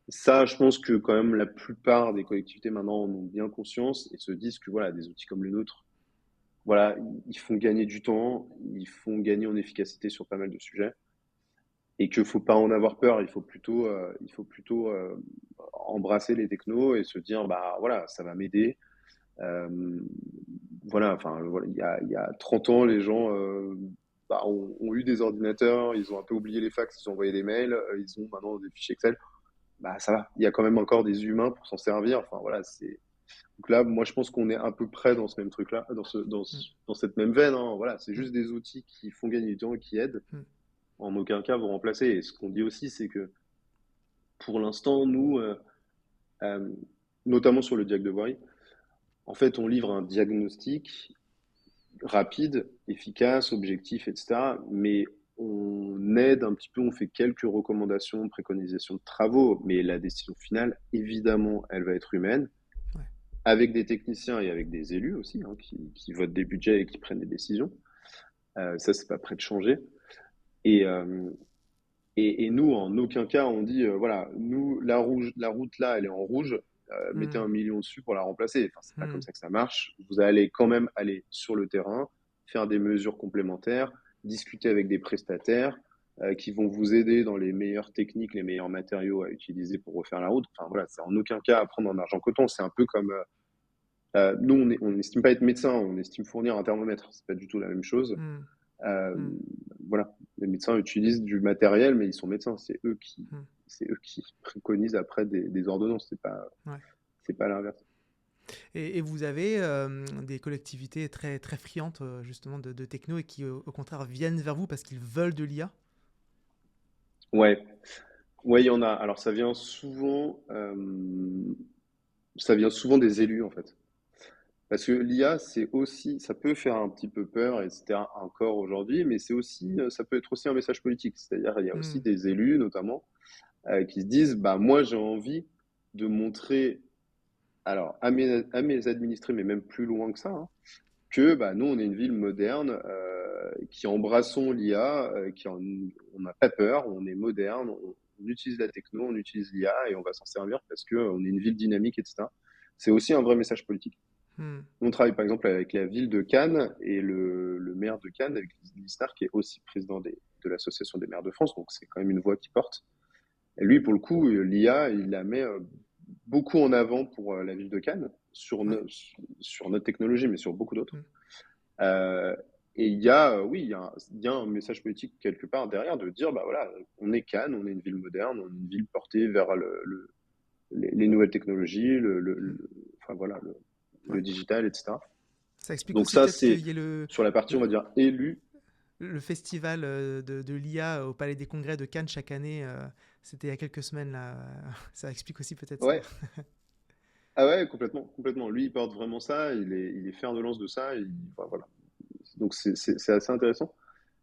Speaker 3: Ça, je pense que quand même la plupart des collectivités maintenant en ont bien conscience et se disent que voilà, des outils comme le nôtre, voilà, ils font gagner du temps, ils font gagner en efficacité sur pas mal de sujets et qu'il faut pas en avoir peur. Il faut plutôt embrasser les technos et se dire bah voilà, ça va m'aider. Euh, voilà, enfin voilà, il y a 30 ans, les gens bah, ont eu des ordinateurs, ils ont un peu oublié les fax, ils ont envoyé des mails, ils ont maintenant des fichiers Excel. Bah ça va, il y a quand même encore des humains pour s'en servir. Enfin voilà, c'est donc là, moi je pense qu'on est à peu près dans ce même truc-là,
Speaker 2: Mhm.
Speaker 3: dans cette même veine. Hein. Voilà, c'est
Speaker 2: Mhm.
Speaker 3: juste des outils qui font gagner du temps et qui aident.
Speaker 2: Mhm.
Speaker 3: En aucun cas vous remplacer. Et ce qu'on dit aussi, c'est que pour l'instant, nous, euh, notamment sur le diag de voirie, en fait, on livre un diagnostic rapide, efficace, objectif, etc. Mais on aide un petit peu, on fait quelques recommandations, préconisations de travaux, mais la décision finale, évidemment, elle va être humaine,
Speaker 2: Ouais.
Speaker 3: avec des techniciens et avec des élus aussi, hein, qui votent des budgets et qui prennent des décisions. Ça, c'est pas prêt de changer. Et, euh, et nous, en aucun cas, on dit, voilà, nous, la route là, elle est en rouge, mettez
Speaker 2: Mhm.
Speaker 3: 1 million dessus pour la remplacer. Enfin, c'est pas comme
Speaker 2: Mhm.
Speaker 3: ça que ça marche. Vous allez quand même aller sur le terrain, faire des mesures complémentaires, discuter avec des prestataires qui vont vous aider dans les meilleures techniques, les meilleurs matériaux à utiliser pour refaire la route. Enfin, voilà, c'est en aucun cas à prendre en argent coton. C'est un peu comme, nous, on n'estime pas être médecin, on estime fournir un thermomètre. C'est pas du tout la même chose.
Speaker 2: Mhm.
Speaker 3: Euh,
Speaker 2: Mhm.
Speaker 3: voilà, les médecins utilisent du matériel, mais ils sont médecins.
Speaker 2: Mhm.
Speaker 3: C'est eux qui préconisent après des ordonnances.
Speaker 2: Ouais.
Speaker 3: C'est pas l'inverse.
Speaker 2: Et vous avez des collectivités très, très friandes justement de techno et qui au contraire viennent vers vous parce qu'ils veulent de l'IA.
Speaker 3: Ouais, ouais, il y en a. Alors ça vient souvent des élus en fait. Parce que l'IA, c'est aussi, ça peut faire un petit peu peur, etc. encore aujourd'hui, mais c'est aussi, ça peut être aussi un message politique. C'est-à-dire, il y a aussi
Speaker 2: Mhm.
Speaker 3: des élus, notamment, qui se disent, bah moi, j'ai envie de montrer, alors à mes administrés, mais même plus loin que ça, hein, que bah, nous, on est une ville moderne qui embrassons l'IA, on n'a pas peur, on est moderne, on utilise la techno, on utilise l'IA et on va s'en servir parce qu'on est une ville dynamique, etc. C'est aussi un vrai message politique.
Speaker 2: Mhm.
Speaker 3: On travaille par exemple avec la ville de Cannes et le maire de Cannes, avec Lisnard, qui est aussi président de l'Association des maires de France, donc c'est quand même une voix qui porte. Et lui, pour le coup, l'IA, il la met beaucoup en avant pour la ville de Cannes,
Speaker 2: Ouais.
Speaker 3: sur notre technologie, mais sur beaucoup d'autres.
Speaker 2: Mhm.
Speaker 3: Euh, et il y a, oui, il y a un message politique quelque part derrière de dire, bah voilà, on est Cannes, on est une ville moderne, on est une ville portée vers les nouvelles technologies,
Speaker 2: Mhm.
Speaker 3: enfin voilà,
Speaker 2: Ouais.
Speaker 3: le digital, etc.
Speaker 2: Ça explique
Speaker 3: Donc
Speaker 2: aussi
Speaker 3: ça,
Speaker 2: peut-être qu'il
Speaker 3: c'est
Speaker 2: y ait
Speaker 3: sur la partie, on va
Speaker 2: le,
Speaker 3: dire, élue.
Speaker 2: le festival de l'IA au Palais des Congrès de Cannes chaque année. C'était il y a quelques semaines là. Ça explique aussi peut-être ça.
Speaker 3: Ouais, ah ouais, complètement, complètement. Lui, il porte vraiment ça, il est fer de lance de ça, enfin, voilà. Donc c'est assez intéressant.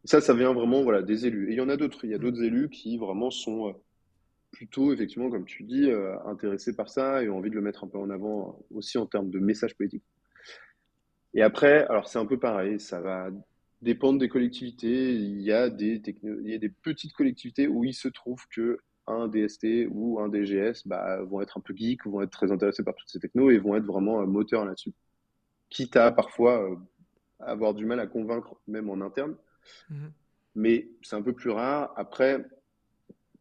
Speaker 3: Ça vient vraiment, voilà, des élus. Et il y en a d'autres, il y a
Speaker 2: Mhm.
Speaker 3: d'autres élus qui vraiment sont plutôt, effectivement, comme tu dis, intéressés par ça et ont envie de le mettre un peu en avant aussi en termes de message politique. Et après, alors c'est un peu pareil, ça va dépendre des collectivités. Il y a des petites collectivités où il se trouve que un DST ou un DGS bah, vont être un peu geeks, vont être très intéressés par toutes ces technos et vont être vraiment moteurs là-dessus. Quitte à parfois avoir du mal à convaincre même en interne,
Speaker 2: Mhm.
Speaker 3: mais c'est un peu plus rare. Après,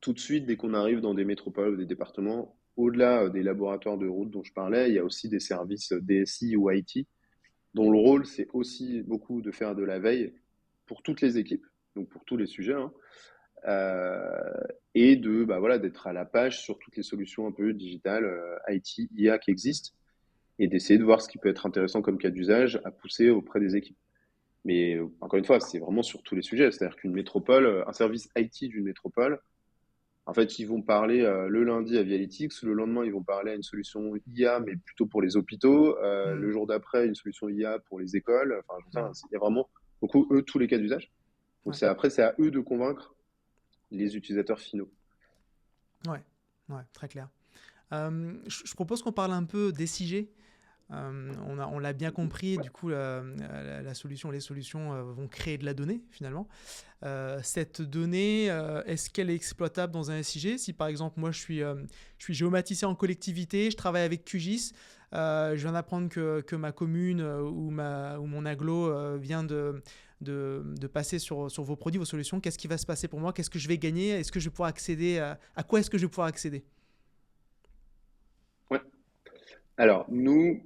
Speaker 3: tout de suite, dès qu'on arrive dans des métropoles ou des départements, au-delà des laboratoires de route dont je parlais, il y a aussi des services DSI ou IT dont le rôle, c'est aussi beaucoup de faire de la veille pour toutes les équipes, donc pour tous les sujets, hein, et voilà, d'être à la page sur toutes les solutions un peu digitales, IT, IA qui existent, et d'essayer de voir ce qui peut être intéressant comme cas d'usage à pousser auprès des équipes. Mais encore une fois, c'est vraiment sur tous les sujets. C'est-à-dire qu'une métropole, un service IT d'une métropole, en fait, ils vont parler le lundi à Vialytics, le lendemain, ils vont parler à une solution IA, mais plutôt pour les hôpitaux,
Speaker 2: Mm,
Speaker 3: le jour d'après, une solution IA pour les écoles. Enfin,
Speaker 2: mm.
Speaker 3: il y a vraiment beaucoup, eux, tous les cas d'usage. Donc,
Speaker 2: Ouais,
Speaker 3: c'est à eux de convaincre les utilisateurs finaux.
Speaker 2: ouais, ouais, très clair. Je propose qu'on parle un peu des SIG. On l'a bien compris,
Speaker 3: Ouais.
Speaker 2: du coup, la solution, les solutions vont créer de la donnée finalement. Cette donnée, est-ce qu'elle est exploitable dans un SIG? Si par exemple, moi je suis géomaticien en collectivité, je travaille avec QGIS, je viens d'apprendre que ma commune ou mon agglo vient de passer sur vos produits, vos solutions, qu'est-ce qui va se passer pour moi? Qu'est-ce que je vais gagner? Est-ce que je vais pouvoir accéder à quoi est-ce que je vais pouvoir accéder?
Speaker 3: Ouais. Alors, nous,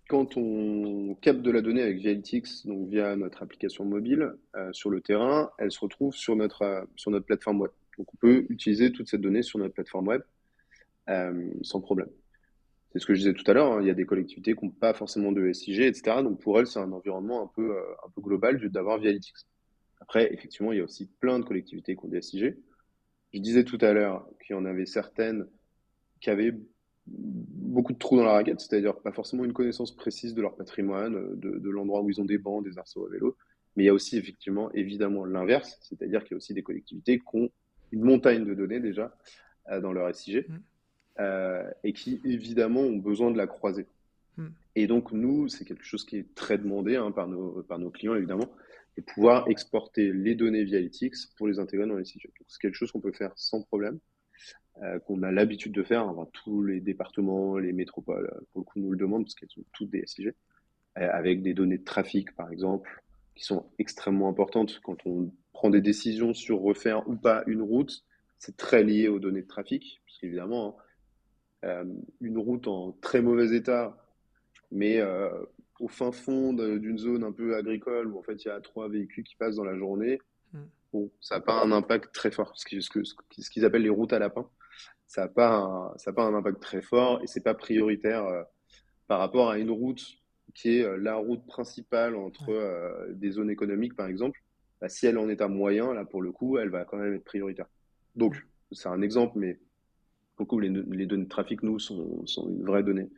Speaker 3: quand on capte de la donnée avec Vialytics, donc via notre application mobile, sur le terrain, elle se retrouve sur notre plateforme web. Donc, on peut utiliser toute cette donnée sur notre plateforme web sans problème. C'est ce que je disais tout à l'heure, hein, il y a des collectivités qui n'ont pas forcément de SIG, etc. Donc, pour elles, c'est un environnement un peu global d'avoir Vialytics. Après, effectivement, il y a aussi plein de collectivités qui ont des SIG. Je disais tout à l'heure qu'il y en avait certaines qui avaient beaucoup de trous dans la raquette, c'est-à-dire pas forcément une connaissance précise de leur patrimoine, de l'endroit où ils ont des bancs, des arceaux à vélo. Mais il y a aussi effectivement, évidemment, l'inverse, c'est-à-dire qu'il y a aussi des collectivités qui ont une montagne de données déjà dans leur SIG
Speaker 2: Mm,
Speaker 3: et qui, évidemment, ont besoin de la croiser.
Speaker 2: mm,
Speaker 3: Et donc, nous, c'est quelque chose qui est très demandé hein, par nos clients, évidemment, de pouvoir exporter les données via Lytics pour les intégrer dans les SIG. Donc, c'est quelque chose qu'on peut faire sans problème qu'on a l'habitude de faire. Enfin, tous les départements, les métropoles, pour le coup, nous le demandent parce qu'elles sont toutes des SIG, avec des données de trafic, par exemple, qui sont extrêmement importantes. Quand on prend des décisions sur refaire ou pas une route, c'est très lié aux données de trafic, parce qu'évidemment, une route en très mauvais état, mais au fin fond d'une zone un peu agricole où en fait il y a 3 véhicules qui passent dans la journée,
Speaker 2: mm.
Speaker 3: bon, ça n'a pas un impact très fort. Ce qu'ils appellent les routes à lapins, ça a pas un impact très fort et c'est pas prioritaire par rapport à une route qui est la route principale entre
Speaker 2: Ouais.
Speaker 3: des zones économiques, par exemple. Bah, si elle est en état moyen, là, pour le coup, elle va quand même être prioritaire. Donc,
Speaker 2: Mm.
Speaker 3: c'est un exemple, mais beaucoup les données de trafic, nous, sont une vraie donnée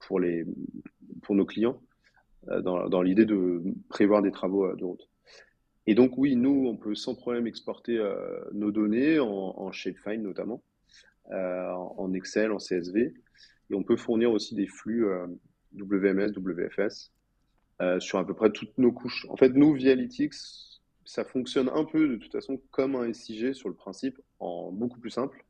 Speaker 3: pour, pour nos clients, dans l'idée de prévoir des travaux de route. Et donc, oui, nous, on peut sans problème exporter nos données en shapefile notamment, en Excel, en CSV. Et on peut fournir aussi des flux WMS, WFS sur à peu près toutes nos couches. En fait, nous, via Lytics, ça fonctionne un peu de toute façon comme un SIG sur le principe, en beaucoup plus simple.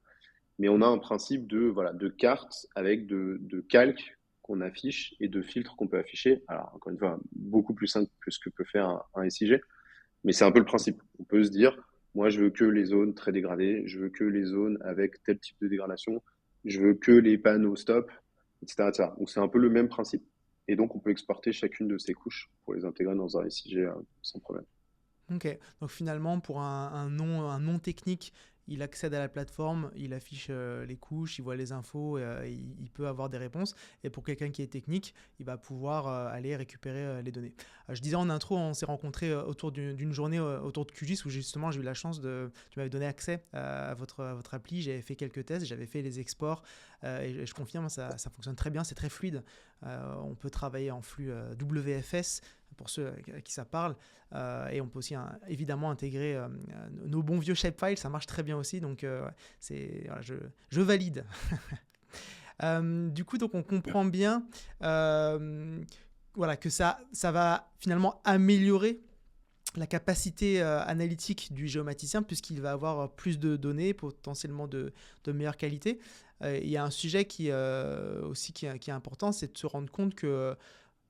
Speaker 3: Mais on a un principe voilà, de carte avec de calques qu'on affiche et de filtres qu'on peut afficher. Alors, encore une fois, beaucoup plus simple que ce que peut faire un SIG. Mais c'est un peu le principe. On peut se dire, moi, je veux que les zones très dégradées, je veux que les zones avec tel type de dégradation, je veux que les panneaux stop, etc., etc. Donc, c'est un peu le même principe. Et donc, on peut exporter chacune de ces couches pour les intégrer dans un SIG sans problème.
Speaker 2: Ok, donc finalement, pour un non technique, il accède à la plateforme, il affiche les couches, il voit les infos, il peut avoir des réponses. Et pour quelqu'un qui est technique, il va pouvoir aller récupérer les données. Je disais en intro, on s'est rencontrés autour d'une journée autour de QGIS où justement j'ai eu la chance de. Tu m'avais donné accès à votre appli, j'avais fait quelques tests, j'avais fait les exports et je confirme, ça fonctionne très bien, c'est très fluide. On peut travailler en flux WFS pour ceux à qui ça parle. Et on peut aussi évidemment intégrer nos bons vieux shapefiles, ça marche très bien aussi, donc voilà, je valide. Du coup, donc on comprend bien voilà, que ça va finalement améliorer la capacité analytique du géomaticien puisqu'il va avoir plus de données, potentiellement de meilleure qualité. Il y a un sujet aussi qui est important, c'est de se rendre compte que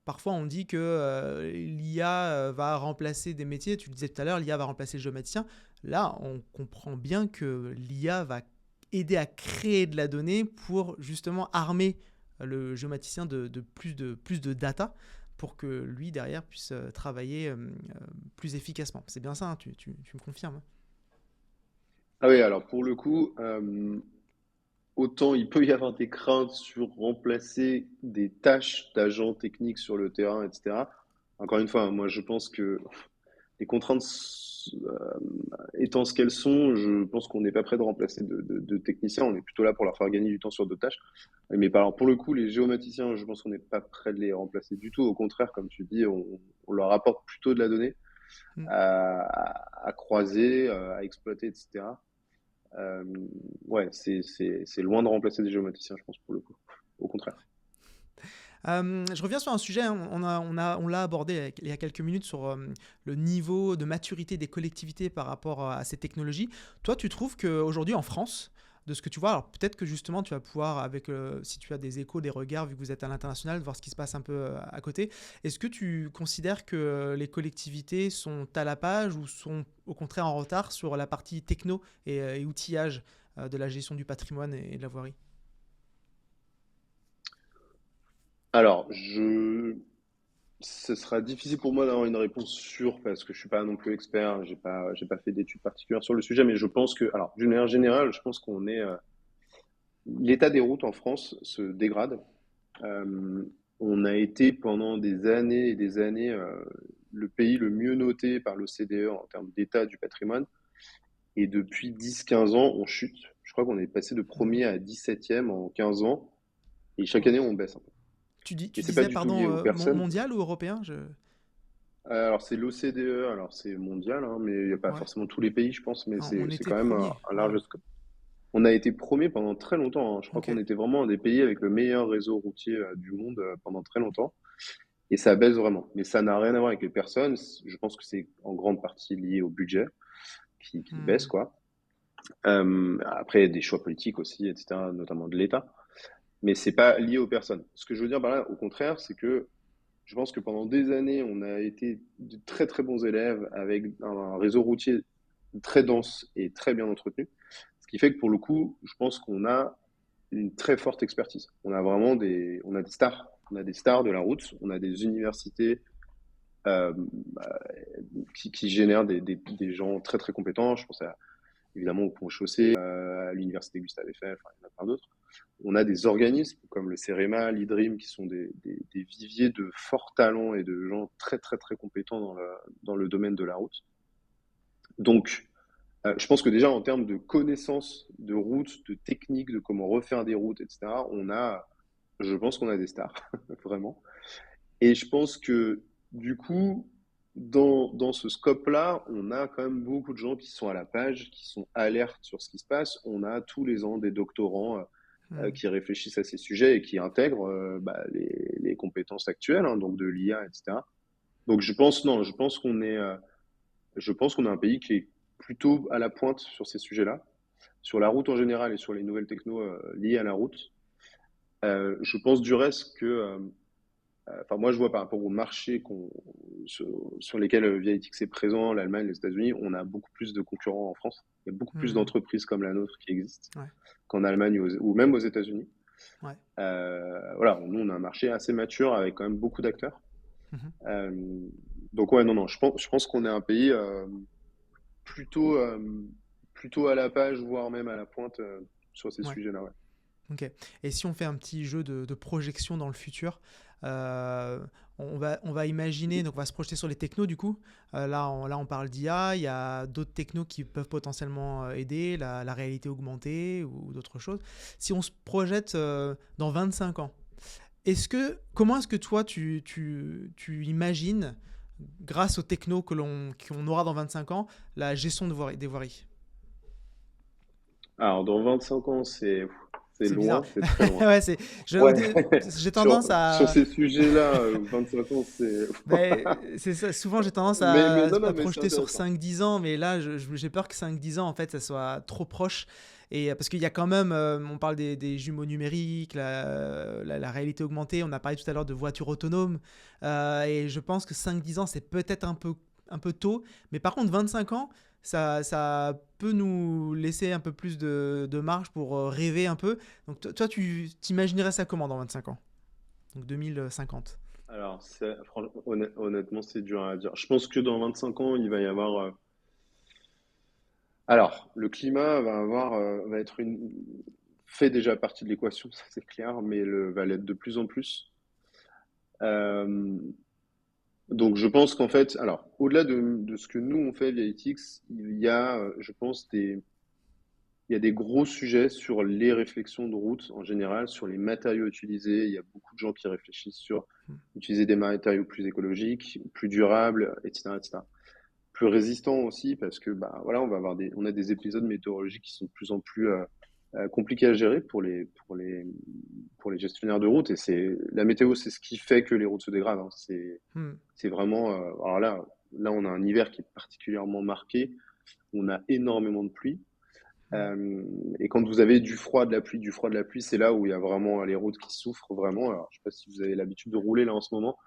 Speaker 2: parfois, on dit que l'IA va remplacer des métiers. Tu le disais tout à l'heure, l'IA va remplacer le géomaticien. Là, on comprend bien que l'IA va aider à créer de la donnée pour justement armer le géomaticien de plus de data pour que lui, derrière, puisse travailler plus efficacement. C'est bien ça, hein, tu me confirmes?
Speaker 3: Ah oui, alors pour le coup, autant il peut y avoir des craintes sur remplacer des tâches d'agents techniques sur le terrain, etc. Encore une fois, hein, moi je pense que les contraintes étant ce qu'elles sont, je pense qu'on n'est pas prêt de remplacer de techniciens, on est plutôt là pour leur faire gagner du temps sur d'autres tâches. Mais alors, pour le coup, les géomaticiens, je pense qu'on n'est pas prêt de les remplacer du tout. Au contraire, comme tu dis, on leur apporte plutôt de la donnée
Speaker 2: Mm.
Speaker 3: à croiser, à exploiter, etc. Euh, ouais, c'est loin de remplacer des géomaticiens, je pense, pour le coup. Au contraire.
Speaker 2: Je reviens sur un sujet, hein, on l'a abordé il y a quelques minutes sur le niveau de maturité des collectivités par rapport à ces technologies. Toi, tu trouves qu'aujourd'hui en France, de ce que tu vois, alors peut-être que justement tu vas pouvoir, si tu as des échos, des regards, vu que vous êtes à l'international, voir ce qui se passe un peu à côté, est-ce que tu considères que les collectivités sont à la page ou sont au contraire en retard sur la partie techno et outillage de la gestion du patrimoine et de la voirie?
Speaker 3: Alors, ce sera difficile pour moi d'avoir une réponse sûre parce que je suis pas non plus expert, j'ai pas fait d'études particulières sur le sujet, mais je pense que, alors, d'une manière générale, je pense qu'on est, l'état des routes en France se dégrade. Euh, on a été pendant des années et des années le pays le mieux noté par l'OCDE en termes d'état du patrimoine. Et depuis 10-15 ans, on chute. Je crois qu'on est passé de
Speaker 2: Mhm.
Speaker 3: premier à 17e en 15 ans. Et chaque
Speaker 2: Ouais.
Speaker 3: année, on baisse un peu.
Speaker 2: Tu
Speaker 3: Et c'est pas
Speaker 2: disais,
Speaker 3: du tout lié
Speaker 2: pardon,
Speaker 3: aux personnes.
Speaker 2: mondial ou européen
Speaker 3: Alors, c'est l'OCDE, alors c'est mondial, hein, mais il n'y a pas
Speaker 2: Ouais.
Speaker 3: forcément tous les pays, je pense, mais
Speaker 2: Ah, on
Speaker 3: c'est
Speaker 2: était
Speaker 3: quand même
Speaker 2: premier.
Speaker 3: un large
Speaker 2: Waouh.
Speaker 3: scope. On a été premier pendant très longtemps, hein. Je crois
Speaker 2: Ok.
Speaker 3: qu'on était vraiment un des pays avec le meilleur réseau routier du monde pendant très longtemps. Et ça baisse vraiment. Mais ça n'a rien à voir avec les personnes. Je pense que c'est en grande partie lié au budget qui baisse,
Speaker 2: Hmm.
Speaker 3: quoi. Après, des choix politiques aussi, etc., notamment de l'État. Mais c'est pas lié aux personnes. Ce que je veux dire par là, au contraire, c'est que je pense que pendant des années, on a été de très très bons élèves avec un réseau routier très dense et très bien entretenu. Ce qui fait que pour le coup, je pense qu'on a une très forte expertise. On a des stars. On a des stars de la route. On a des universités euh, qui génèrent des gens très très compétents. Je pense évidemment au Pont Chaussée, à l'université Gustave Eiffel, enfin, il y en a plein d'autres. On a des organismes comme le CEREMA, l'IDRIM, qui sont des viviers de forts talents et de gens très très très compétents dans le domaine de la route. Donc, je pense que déjà en termes de connaissances de route, de techniques, de comment refaire des routes, etc., je pense qu'on a des stars, vraiment. Et je pense que du coup, dans ce scope-là, on a quand même beaucoup de gens qui sont à la page, qui sont alertes sur ce qui se passe. On a tous les ans des doctorants
Speaker 2: Hmm.
Speaker 3: qui réfléchissent à ces sujets et qui intègrent les compétences actuelles, hein, donc de l'IA, etc. Donc je pense non, je pense qu'on est un pays qui est plutôt à la pointe sur ces sujets-là, sur la route en général et sur les nouvelles technos liées à la route. Je pense du reste que enfin, moi, je vois par rapport au marché sur lesquels Vialytix est présent, l'Allemagne, les États-Unis, on a beaucoup plus de concurrents en France. Il y a beaucoup plus
Speaker 2: Hmm.
Speaker 3: d'entreprises comme la nôtre qui existent
Speaker 2: Ouais.
Speaker 3: qu'en Allemagne ou même aux États-Unis.
Speaker 2: Ouais.
Speaker 3: Voilà, nous, on a un marché assez mature avec quand même beaucoup d'acteurs.
Speaker 2: Mhm.
Speaker 3: Euh, donc, ouais, non, non, je pense qu'on est un pays plutôt, plutôt à la page, voire même à la pointe sur ces
Speaker 2: Ouais.
Speaker 3: sujets-là. Ouais.
Speaker 2: Ok. Et si on fait un petit jeu de projection dans le futur, euh, on va imaginer, donc on va se projeter sur les technos du coup. Là, on parle d'IA, il y a d'autres technos qui peuvent potentiellement aider, la réalité augmentée ou d'autres choses. Si on se projette dans 25 ans, comment est-ce que toi tu imagines, grâce aux technos qu'on aura dans 25 ans, la gestion des voiries?
Speaker 3: Alors, dans 25 ans, c'est
Speaker 2: C'est bizarre.
Speaker 3: loin, c'est très loin.
Speaker 2: Ouais,
Speaker 3: Ouais,
Speaker 2: j'ai tendance
Speaker 3: sur
Speaker 2: à.
Speaker 3: ces sujets-là, 25 ans, c'est.
Speaker 2: Ben, c'est ça. Souvent, j'ai tendance
Speaker 3: Mais non, non,
Speaker 2: à
Speaker 3: mais c'est
Speaker 2: projeter sur
Speaker 3: intéressant.
Speaker 2: 5-10 ans, mais là, j'ai peur que 5-10 ans, en fait, ça soit trop proche. Et parce qu'il y a quand même, on parle des jumeaux numériques, la réalité augmentée, on a parlé tout à l'heure de voitures autonomes, et je pense que 5-10 ans, c'est peut-être un peu tôt, mais par contre, 25 ans, ça peut nous laisser un peu plus de marge pour rêver un peu. Donc toi, tu t'imaginerais ça comment dans 25 ans? Donc 2050.
Speaker 3: Alors, honnêtement, c'est dur à dire. Je pense que dans 25 ans, il va y avoir. Alors, le climat va être fait déjà partie de l'équation, ça c'est clair, mais va l'être de plus en plus. Euh, donc, je pense qu'en fait, alors, au-delà de ce que nous on fait via ETX, il y a, je pense, il y a des gros sujets sur les réflexions de route en général, sur les matériaux utilisés. Il y a beaucoup de gens qui réfléchissent sur utiliser des matériaux plus écologiques, plus durables, etc., etc. Plus résistants aussi, parce que bah voilà, on a des épisodes météorologiques qui sont de plus en plus compliqués à gérer pour les gestionnaires de route. Et c'est la météo, c'est ce qui fait que les routes se dégradent, hein.
Speaker 2: Hmm.
Speaker 3: C'est vraiment. Alors là, on a un hiver qui est particulièrement marqué. On a énormément de pluie.
Speaker 2: Hmm.
Speaker 3: Et quand vous avez du froid, de la pluie, du froid, de la pluie, c'est là où il y a vraiment les routes qui souffrent vraiment. Alors, je sais pas si vous avez l'habitude de rouler là en ce moment.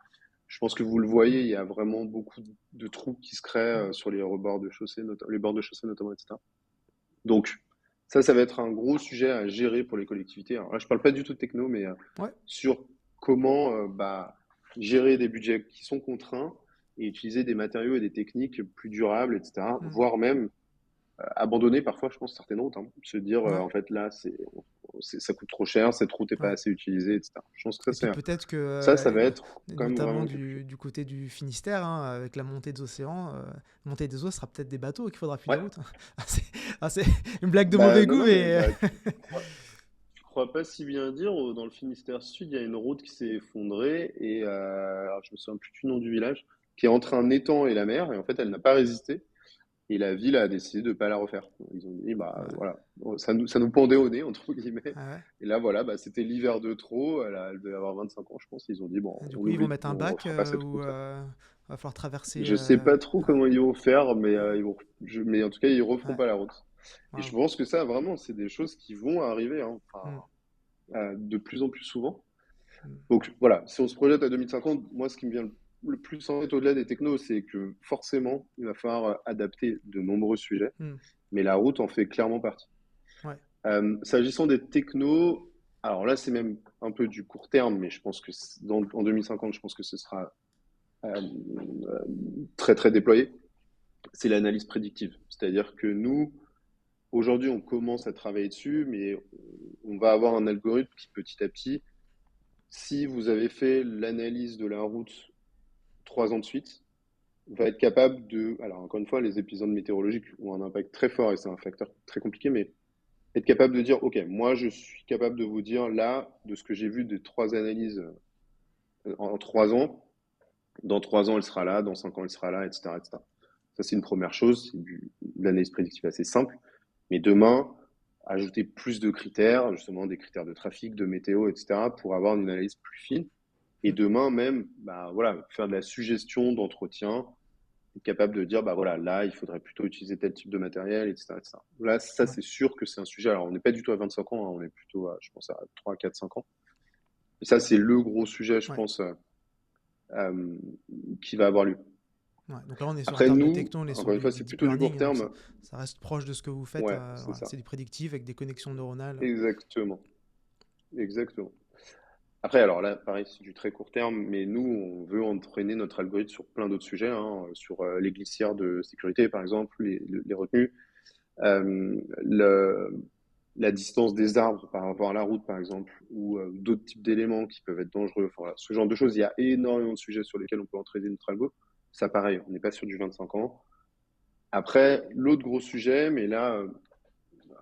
Speaker 3: Je pense que vous le voyez,
Speaker 2: Hmm.
Speaker 3: il y a vraiment beaucoup de trous qui se créent
Speaker 2: Ouais.
Speaker 3: sur les rebords de chaussée, les bords de chaussée notamment, etc. Donc, ça va être un gros sujet à gérer pour les collectivités. Alors là, je parle pas du tout de techno, mais
Speaker 2: Ouais.
Speaker 3: sur comment gérer des budgets qui sont contraints et utiliser des matériaux et des techniques plus durables, etc.
Speaker 2: Hmm.
Speaker 3: Voire même abandonner parfois, je pense, certaines routes, hein. Se dire,
Speaker 2: Ouais.
Speaker 3: en fait, là, ça coûte trop cher, cette route n'est pas
Speaker 2: Ouais.
Speaker 3: assez utilisée, etc. Je pense que
Speaker 2: Et puis peut-être que,
Speaker 3: ça va être quand même
Speaker 2: notamment
Speaker 3: vraiment quelque chose.
Speaker 2: du côté du Finistère, hein, avec la montée des océans, montée des eaux, ce sera peut-être des bateaux et qu'il faudra plus des
Speaker 3: Ouais.
Speaker 2: routes. C'est une blague de
Speaker 3: Bah,
Speaker 2: mauvais
Speaker 3: non,
Speaker 2: goût,
Speaker 3: non, mais
Speaker 2: mais
Speaker 3: bah, tu crois pas si bien dire. Dans le Finistère Sud, il y a une route qui s'est effondrée et alors, je me souviens plus du nom du village, qui est entre un étang et la mer et en fait, elle n'a pas résisté. Et la ville a décidé de ne pas la refaire. Ils ont dit, bah
Speaker 2: ouais.
Speaker 3: voilà, ça nous pendait au nez, entre guillemets.
Speaker 2: Ah ouais.
Speaker 3: Et là, voilà, bah, c'était l'hiver de trop. Elle devait avoir 25 ans, je pense. Ils ont dit, bon,
Speaker 2: Et du
Speaker 3: on
Speaker 2: coup, ils vont
Speaker 3: oublie,
Speaker 2: mettre un
Speaker 3: on
Speaker 2: bac
Speaker 3: refera pas cette
Speaker 2: où
Speaker 3: route.
Speaker 2: va falloir traverser.
Speaker 3: Je sais pas trop comment ils vont faire, mais, mais en tout cas, ils referont
Speaker 2: Ouais.
Speaker 3: pas la route. Et je
Speaker 2: Waouh.
Speaker 3: pense que ça, vraiment, c'est des choses qui vont arriver, hein, enfin,
Speaker 2: Hmm.
Speaker 3: de plus en plus souvent.
Speaker 2: Hmm.
Speaker 3: Donc voilà, si on se projette à 2050, moi, ce qui me vient le plus en tête au-delà des technos, c'est que forcément, il va falloir adapter de nombreux sujets,
Speaker 2: Hmm.
Speaker 3: mais la route en fait clairement partie.
Speaker 2: Ouais.
Speaker 3: S'agissant des technos, alors là, c'est même un peu du court terme, mais je pense que en 2050, je pense que ce sera euh, très, très déployé. C'est l'analyse prédictive. C'est-à-dire que nous, aujourd'hui, on commence à travailler dessus, mais on va avoir un algorithme qui, petit à petit, si vous avez fait l'analyse de la route 3 ans de suite, va être capable de. Alors, encore une fois, les épisodes météorologiques ont un impact très fort et c'est un facteur très compliqué, mais être capable de dire, OK, moi, je suis capable de vous dire, là, de ce que j'ai vu des 3 analyses en 3 ans, dans 3 ans, elle sera là, dans 5 ans, elle sera là, etc., etc. Ça, c'est une première chose, c'est de l'analyse prédictive assez simple. Mais demain, ajouter plus de critères, justement des critères de trafic, de météo, etc., pour avoir une analyse plus fine. Et
Speaker 2: Hmm.
Speaker 3: demain même, bah, voilà, faire de la suggestion d'entretien, être capable de dire, bah voilà, là, il faudrait plutôt utiliser tel type de matériel, etc., etc. Là, ça,
Speaker 2: Ouais.
Speaker 3: c'est sûr que c'est un sujet. Alors, on n'est pas du tout à 25 ans, hein, on est plutôt, je pense, à 3, 4, 5 ans. Et ça, c'est le gros sujet, je
Speaker 2: Ouais.
Speaker 3: pense, euh, qui va avoir lieu.
Speaker 2: Ouais. Donc là, on est sur, en
Speaker 3: Après,
Speaker 2: termes de
Speaker 3: nous,
Speaker 2: techno, on est sur
Speaker 3: encore une fois,
Speaker 2: du
Speaker 3: c'est
Speaker 2: deep
Speaker 3: plutôt du court
Speaker 2: learning, donc
Speaker 3: terme.
Speaker 2: ça reste proche de ce que vous faites.
Speaker 3: Ouais, c'est
Speaker 2: Voilà.
Speaker 3: ça.
Speaker 2: C'est du prédictif avec des connexions neuronales.
Speaker 3: Exactement. Exactement. Après, alors là, pareil, c'est du très court terme, mais nous, on veut entraîner notre algorithme sur plein d'autres sujets, hein, sur les glissières de sécurité, par exemple, les retenues, le, la distance des arbres par rapport à la route, par exemple, ou d'autres types d'éléments qui peuvent être dangereux. Enfin, voilà, ce genre de choses, il y a énormément de sujets sur lesquels on peut entraîner notre algo. Ça, pareil, on n'est pas sur du 25 ans. Après, l'autre gros sujet, mais là,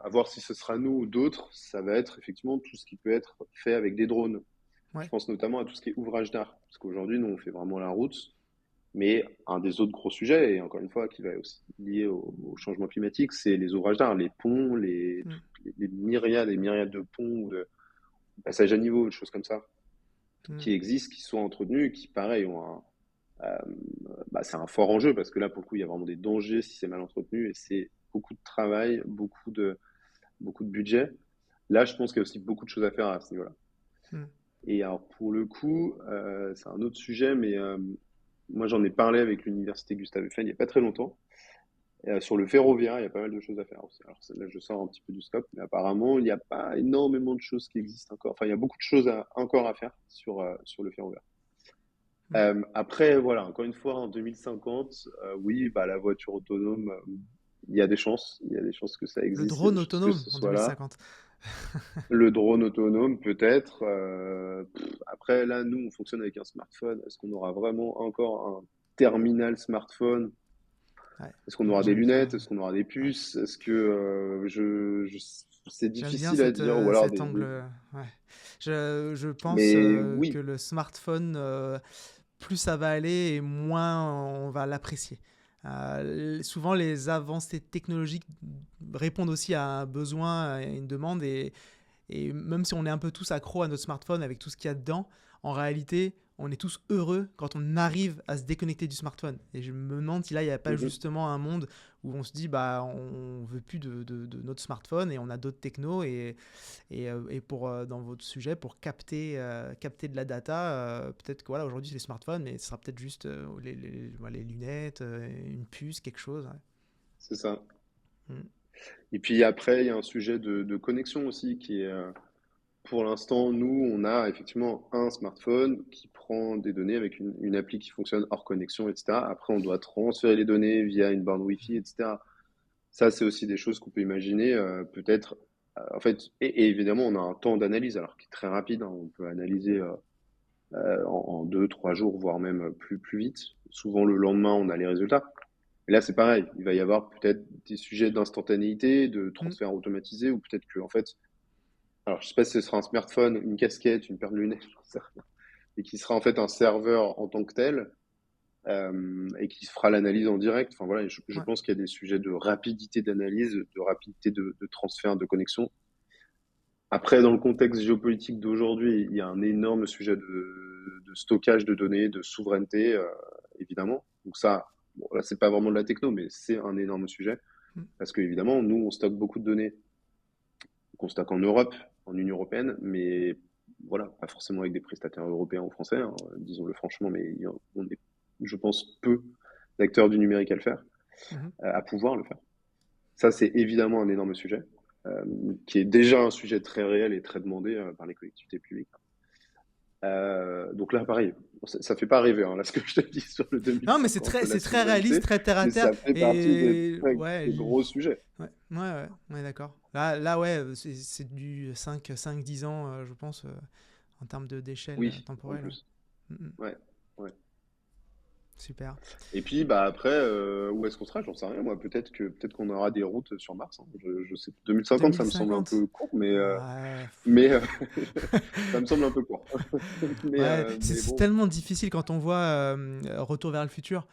Speaker 3: à voir si ce sera nous ou d'autres, ça va être effectivement tout ce qui peut être fait avec des drones. Je
Speaker 2: Ouais.
Speaker 3: pense notamment à tout ce qui est ouvrage d'art, parce qu'aujourd'hui, nous, on fait vraiment la route, mais un des autres gros sujets, et encore une fois, qui va aussi lié au changement climatique, c'est les ouvrages d'art, les ponts,
Speaker 2: Hmm.
Speaker 3: les myriades et myriades de ponts, de passages à niveau, de choses comme ça,
Speaker 2: Hmm.
Speaker 3: qui existent, qui sont entretenus, qui, pareil, c'est un fort enjeu, parce que là, pour le coup, il y a vraiment des dangers si c'est mal entretenu, et c'est beaucoup de travail, beaucoup de budget. Là, je pense qu'il y a aussi beaucoup de choses à faire à ce niveau-là.
Speaker 2: Hmm.
Speaker 3: Et alors, pour le coup, c'est un autre sujet, mais moi, j'en ai parlé avec l'université Gustave Eiffel il n'y a pas très longtemps. Sur le ferroviaire, il y a pas mal de choses à faire aussi. Alors là, je sors un petit peu du scope, mais apparemment, il n'y a pas énormément de choses qui existent encore. Enfin, il y a beaucoup de choses encore à faire sur le ferroviaire.
Speaker 2: Mm.
Speaker 3: Après, voilà, encore une fois, en 2050, oui, bah, la voiture autonome, il y a des chances, il y a des chances que ça
Speaker 2: Le
Speaker 3: existe, il y a
Speaker 2: drone
Speaker 3: des chances que
Speaker 2: autonome
Speaker 3: ce
Speaker 2: en
Speaker 3: soit là.
Speaker 2: 2050.
Speaker 3: Le drone autonome, peut-être. Après, là, nous, on fonctionne avec un smartphone. Est-ce qu'on aura vraiment encore un terminal smartphone?
Speaker 2: Ouais.
Speaker 3: Est-ce qu'on
Speaker 2: Moi,
Speaker 3: aura des
Speaker 2: j'aime bien.
Speaker 3: lunettes? Est-ce qu'on aura des
Speaker 2: Ouais.
Speaker 3: puces? Est-ce que c'est
Speaker 2: J'aime bien
Speaker 3: difficile à dire, ou alors
Speaker 2: cet angle. Ouais. Je pense
Speaker 3: mais
Speaker 2: que
Speaker 3: oui.
Speaker 2: le smartphone, plus ça va aller et moins on va l'apprécier. Souvent, les avancées technologiques répondent aussi à un besoin, à une demande, et même si on est un peu tous accros à notre smartphone avec tout ce qu'il y a dedans, en réalité, on est tous heureux quand on arrive à se déconnecter du smartphone. Et je me demande si là, il n'y a pas
Speaker 3: Mhm,
Speaker 2: justement un monde où on se dit, bah, on veut plus de notre smartphone et on a d'autres technos. Et pour, dans votre sujet, pour capter de la data, peut-être que voilà, aujourd'hui, c'est les smartphones, mais ce sera peut-être juste les lunettes, une puce, quelque chose. Ouais.
Speaker 3: c'est ça.
Speaker 2: Mm.
Speaker 3: Et puis après, il y a un sujet de connexion aussi qui est, pour l'instant, nous, on a effectivement un smartphone qui prend des données avec une appli qui fonctionne hors connexion, etc. Après, on doit transférer les données via une borne Wi-Fi, etc. Ça, c'est aussi des choses qu'on peut imaginer, peut-être. En fait, et évidemment, on a un temps d'analyse, alors qui est très rapide, hein. On peut analyser en 2, 3 jours, voire même plus vite. Souvent, le lendemain, on a les résultats. Et là, c'est pareil. Il va y avoir peut-être des sujets d'instantanéité, de
Speaker 2: Mm.
Speaker 3: transfert automatisé, ou peut-être que, en fait, alors, je sais pas si ce sera un smartphone, une casquette, une paire de lunettes, j'en sais rien, et qui sera en fait un serveur en tant que tel, et qui fera l'analyse en direct. Enfin voilà, je
Speaker 2: Ouais.
Speaker 3: pense qu'il y a des sujets de rapidité d'analyse, de rapidité de transfert, de connexion. Après, dans le contexte géopolitique d'aujourd'hui, il y a un énorme sujet de stockage de données, de souveraineté, évidemment. Donc ça, bon, là, c'est pas vraiment de la techno, mais c'est un énorme sujet.
Speaker 2: Mm.
Speaker 3: Parce qu'évidemment, nous, on stocke beaucoup de données qu'on stocke en Europe, en Union européenne, mais voilà, pas forcément avec des prestataires européens ou français, hein, disons-le franchement, mais on est, je pense, peu d'acteurs du numérique à le faire,
Speaker 2: Mhm.
Speaker 3: à pouvoir le faire. Ça, c'est évidemment un énorme sujet, euh, qui est déjà un sujet très réel et très demandé par les collectivités publiques. Donc là, pareil, ça fait pas rêver, hein, là, ce que je te dis sur le
Speaker 2: Non, mais
Speaker 3: 2050, la
Speaker 2: c'est très réaliste,
Speaker 3: souveraineté,
Speaker 2: très terre à
Speaker 3: mais
Speaker 2: terre.
Speaker 3: ça fait partie
Speaker 2: Et ouais,
Speaker 3: des gros sujets.
Speaker 2: ouais, ouais, ouais, d'accord. Là, ouais, c'est du 5 10 ans, je pense, en termes d'échelle
Speaker 3: Oui, en
Speaker 2: temporelle.
Speaker 3: plus.
Speaker 2: Mm, mm.
Speaker 3: Ouais, ouais.
Speaker 2: Super.
Speaker 3: Et puis bah après, où est-ce qu'on sera? J'en sais rien, moi. Peut-être qu'on aura des routes sur Mars, hein. Je sais. 2050, ça me semble un
Speaker 2: 2050.
Speaker 3: peu court, mais
Speaker 2: Ouais,
Speaker 3: mais ça me semble un peu court.
Speaker 2: ouais,
Speaker 3: Mais
Speaker 2: c'est
Speaker 3: bon,
Speaker 2: tellement difficile quand on voit Retour vers le futur.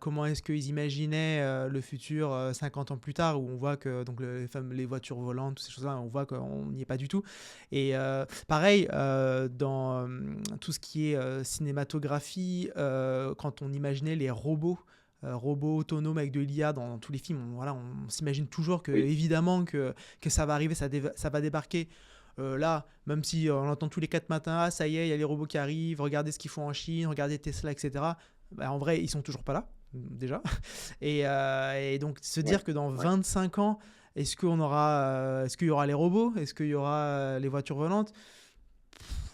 Speaker 2: Comment est-ce qu'ils imaginaient le futur 50 ans plus tard, où on voit que donc, les voitures volantes, toutes ces choses-là, on voit qu'on n'y est pas du tout. Et pareil, dans tout ce qui est cinématographie, quand on imaginait les robots autonomes avec de l'IA dans tous les films, voilà, on s'imagine toujours que,
Speaker 3: oui,
Speaker 2: évidemment, que ça va arriver, ça va débarquer. Là, même si on entend tous les 4 matins, ah, ça y est, il y a les robots qui arrivent, regardez ce qu'ils font en Chine, regardez Tesla, etc. Bah, en vrai, ils sont toujours pas là, déjà. Et donc, se
Speaker 3: ouais,
Speaker 2: dire que dans
Speaker 3: ouais.
Speaker 2: 25 ans, est-ce qu'il y aura les robots? Est-ce qu'il y aura les voitures volantes?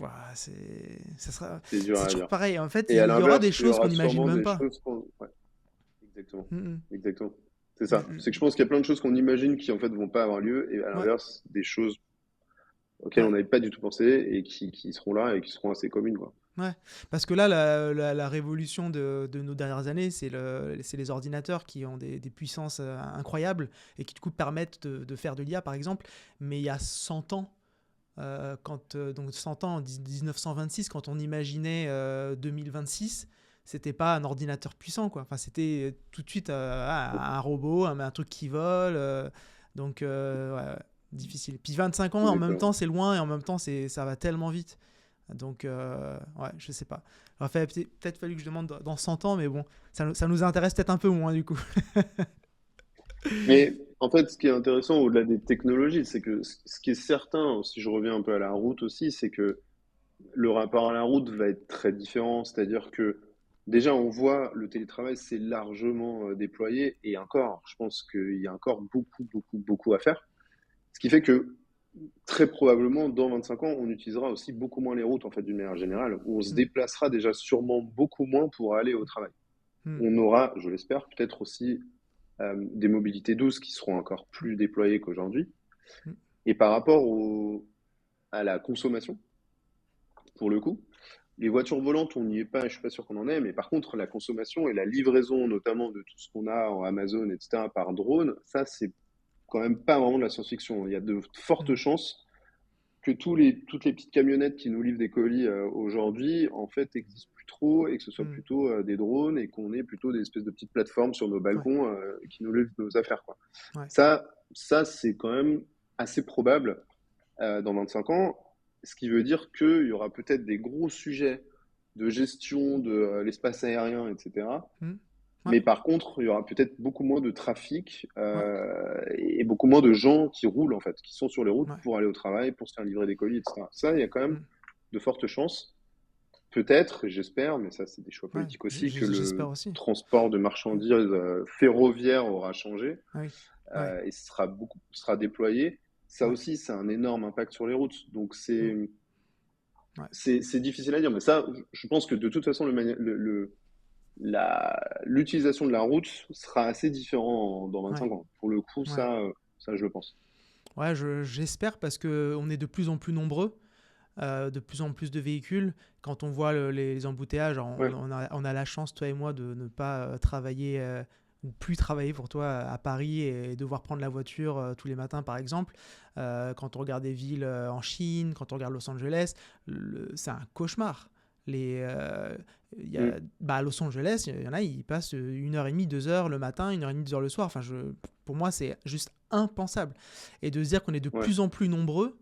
Speaker 2: Voilà,
Speaker 3: C'est dur
Speaker 2: c'est
Speaker 3: à
Speaker 2: toujours
Speaker 3: dire.
Speaker 2: pareil. En fait,
Speaker 3: Et à
Speaker 2: il y aura des
Speaker 3: l'inverse, il y
Speaker 2: choses qu'on
Speaker 3: aura
Speaker 2: n'imagine
Speaker 3: sûrement
Speaker 2: même
Speaker 3: des
Speaker 2: pas.
Speaker 3: choses qu'on... Ouais, exactement.
Speaker 2: Mm,
Speaker 3: Exactement. C'est
Speaker 2: mm,
Speaker 3: ça.
Speaker 2: mm,
Speaker 3: C'est que je pense qu'il y a plein de choses qu'on imagine qui en fait vont pas avoir lieu, et à
Speaker 2: mm. Ouais,
Speaker 3: l'inverse, des choses auxquelles on
Speaker 2: ouais.
Speaker 3: n'avait pas du tout pensé et qui seront là et qui seront assez communes, quoi.
Speaker 2: Ouais, parce que là, la révolution de nos dernières années, c'est les ordinateurs qui ont des puissances incroyables et qui, du coup, permettent de faire de l'IA, par exemple. Mais il y a 100 ans, donc 100 ans, en 1926, quand on imaginait 2026, c'était pas un ordinateur puissant, quoi. Enfin, c'était tout de suite un robot, un truc qui vole. Donc, ouais, difficile. Puis 25 ans, en même
Speaker 3: Exactement.
Speaker 2: temps, c'est loin et en même temps, ça va tellement vite. Donc, ouais, je sais pas. Il aurait peut-être fallu que je demande dans 100 ans, mais bon, ça nous intéresse peut-être un peu moins, du coup.
Speaker 3: Mais en fait, ce qui est intéressant au-delà des technologies, c'est que ce qui est certain, si je reviens un peu à la route aussi, c'est que le rapport à la route va être très différent. C'est-à-dire que déjà, on voit le télétravail s'est largement déployé, et encore, je pense qu'il y a encore beaucoup, beaucoup, beaucoup à faire. Ce qui fait que très probablement, dans 25 ans, on utilisera aussi beaucoup moins les routes, en fait, d'une manière générale, où on se
Speaker 2: Mm,
Speaker 3: déplacera déjà sûrement beaucoup moins pour aller au travail.
Speaker 2: mm,
Speaker 3: On aura, je l'espère, peut-être aussi des mobilités douces qui seront encore
Speaker 2: mm,
Speaker 3: plus déployées qu'aujourd'hui.
Speaker 2: mm.
Speaker 3: Et par rapport à la consommation, pour le coup, les voitures volantes, on n'y est pas, je suis pas sûr qu'on en ait, mais par contre, la consommation et la livraison, notamment de tout ce qu'on a en Amazon, etc., par drone, ça, c'est quand même pas vraiment de la science-fiction. Il y a de fortes
Speaker 2: Mm,
Speaker 3: chances que toutes les petites camionnettes qui nous livrent des colis aujourd'hui, en fait, n'existent plus trop et que ce soit
Speaker 2: mm.
Speaker 3: plutôt des drones et qu'on ait plutôt des espèces de petites plateformes sur nos
Speaker 2: Ouais,
Speaker 3: balcons qui nous livrent nos affaires, quoi.
Speaker 2: ouais.
Speaker 3: Ça c'est quand même assez probable dans 25 ans, ce qui veut dire qu'il y aura peut-être des gros sujets de gestion de l'espace aérien, etc.
Speaker 2: Mm, ouais,
Speaker 3: Mais par contre, il y aura peut-être beaucoup moins de trafic
Speaker 2: ouais,
Speaker 3: et beaucoup moins de gens qui roulent, en fait, qui sont sur les routes
Speaker 2: ouais.
Speaker 3: pour aller au travail, pour se faire livrer des colis, etc. Ça, il y a quand même
Speaker 2: Mm,
Speaker 3: de fortes chances, peut-être, j'espère, mais ça, c'est des choix
Speaker 2: ouais.
Speaker 3: politiques aussi, que
Speaker 2: J'espère
Speaker 3: le
Speaker 2: aussi.
Speaker 3: transport de
Speaker 2: Mm,
Speaker 3: marchandises ferroviaire aura changé
Speaker 2: oui, ouais,
Speaker 3: et sera déployé. Ça
Speaker 2: ouais,
Speaker 3: aussi, c'est un énorme impact sur les routes. Donc,
Speaker 2: mm, ouais,
Speaker 3: c'est difficile à dire. Mais ça, je pense que de toute façon, l'utilisation de la route sera assez différent dans
Speaker 2: ouais,
Speaker 3: 25 ans. Pour le coup,
Speaker 2: ouais.
Speaker 3: ça je le pense.
Speaker 2: Ouais, j'espère parce que on est de plus en plus nombreux, de plus en plus de véhicules. Quand on voit les embouteillages,
Speaker 3: Ouais.
Speaker 2: on a la chance, toi et moi, de ne pas travailler ou plus travailler pour toi à Paris et devoir prendre la voiture tous les matins, par exemple. Quand on regarde des villes en Chine, quand on regarde Los Angeles, c'est un cauchemar.
Speaker 3: Mm.
Speaker 2: À Los Angeles, il y en a, ils passent 1h30, 2 heures le matin, 1h30, 2 heures le soir. Enfin, pour moi, c'est juste impensable. Et de se dire qu'on est de
Speaker 3: Ouais.
Speaker 2: plus en plus nombreux,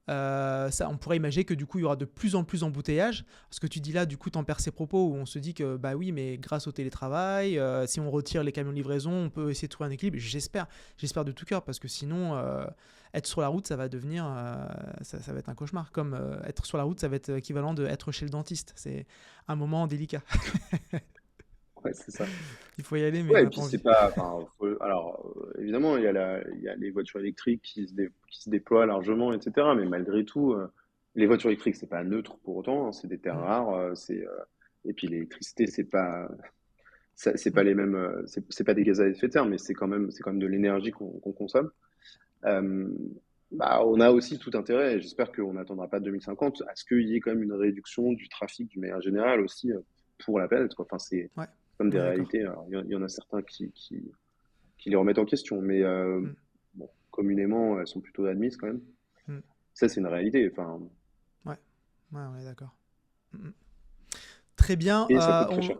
Speaker 2: ça, on pourrait imaginer que du coup il y aura de plus en plus d'embouteillages. Ce que tu dis là, du coup, t'en perds ses propos où on se dit que bah oui, mais grâce au télétravail, si on retire les camions de livraison, on peut essayer de trouver un équilibre. J'espère de tout cœur parce que sinon, être sur la route, ça va devenir, ça va être un cauchemar. Comme être sur la route, ça va être équivalent de être chez le dentiste. C'est un moment délicat.
Speaker 3: Ouais, c'est ça.
Speaker 2: Il faut y aller, mais on
Speaker 3: Ouais, et
Speaker 2: n'a
Speaker 3: puis
Speaker 2: pas
Speaker 3: c'est
Speaker 2: envie.
Speaker 3: pas. Enfin, alors, évidemment, il y a les voitures électriques qui se déploient largement, etc. Mais malgré tout, les voitures électriques, c'est pas neutre pour autant, hein, c'est des terres
Speaker 2: Mm,
Speaker 3: rares. Et puis l'électricité, c'est pas
Speaker 2: mm,
Speaker 3: les mêmes. C'est pas des gaz à effet de serre, mais c'est quand même de l'énergie qu'on consomme. Euh, Bah, on a aussi tout intérêt, et j'espère qu'on n'attendra pas 2050, à ce qu'il y ait quand même une réduction du trafic d'une manière générale aussi pour la planète, quoi. Enfin, c'est
Speaker 2: ouais,
Speaker 3: comme des
Speaker 2: ouais, d'accord.
Speaker 3: réalités. Alors, il y en a certains qui les remettent en question, mais
Speaker 2: Mm,
Speaker 3: bon, communément, elles sont plutôt admises quand même.
Speaker 2: mm,
Speaker 3: Ça, c'est une réalité. Enfin,
Speaker 2: ouais, ouais, d'accord. Mm, mm. Très bien.
Speaker 3: et ça coûte très cher.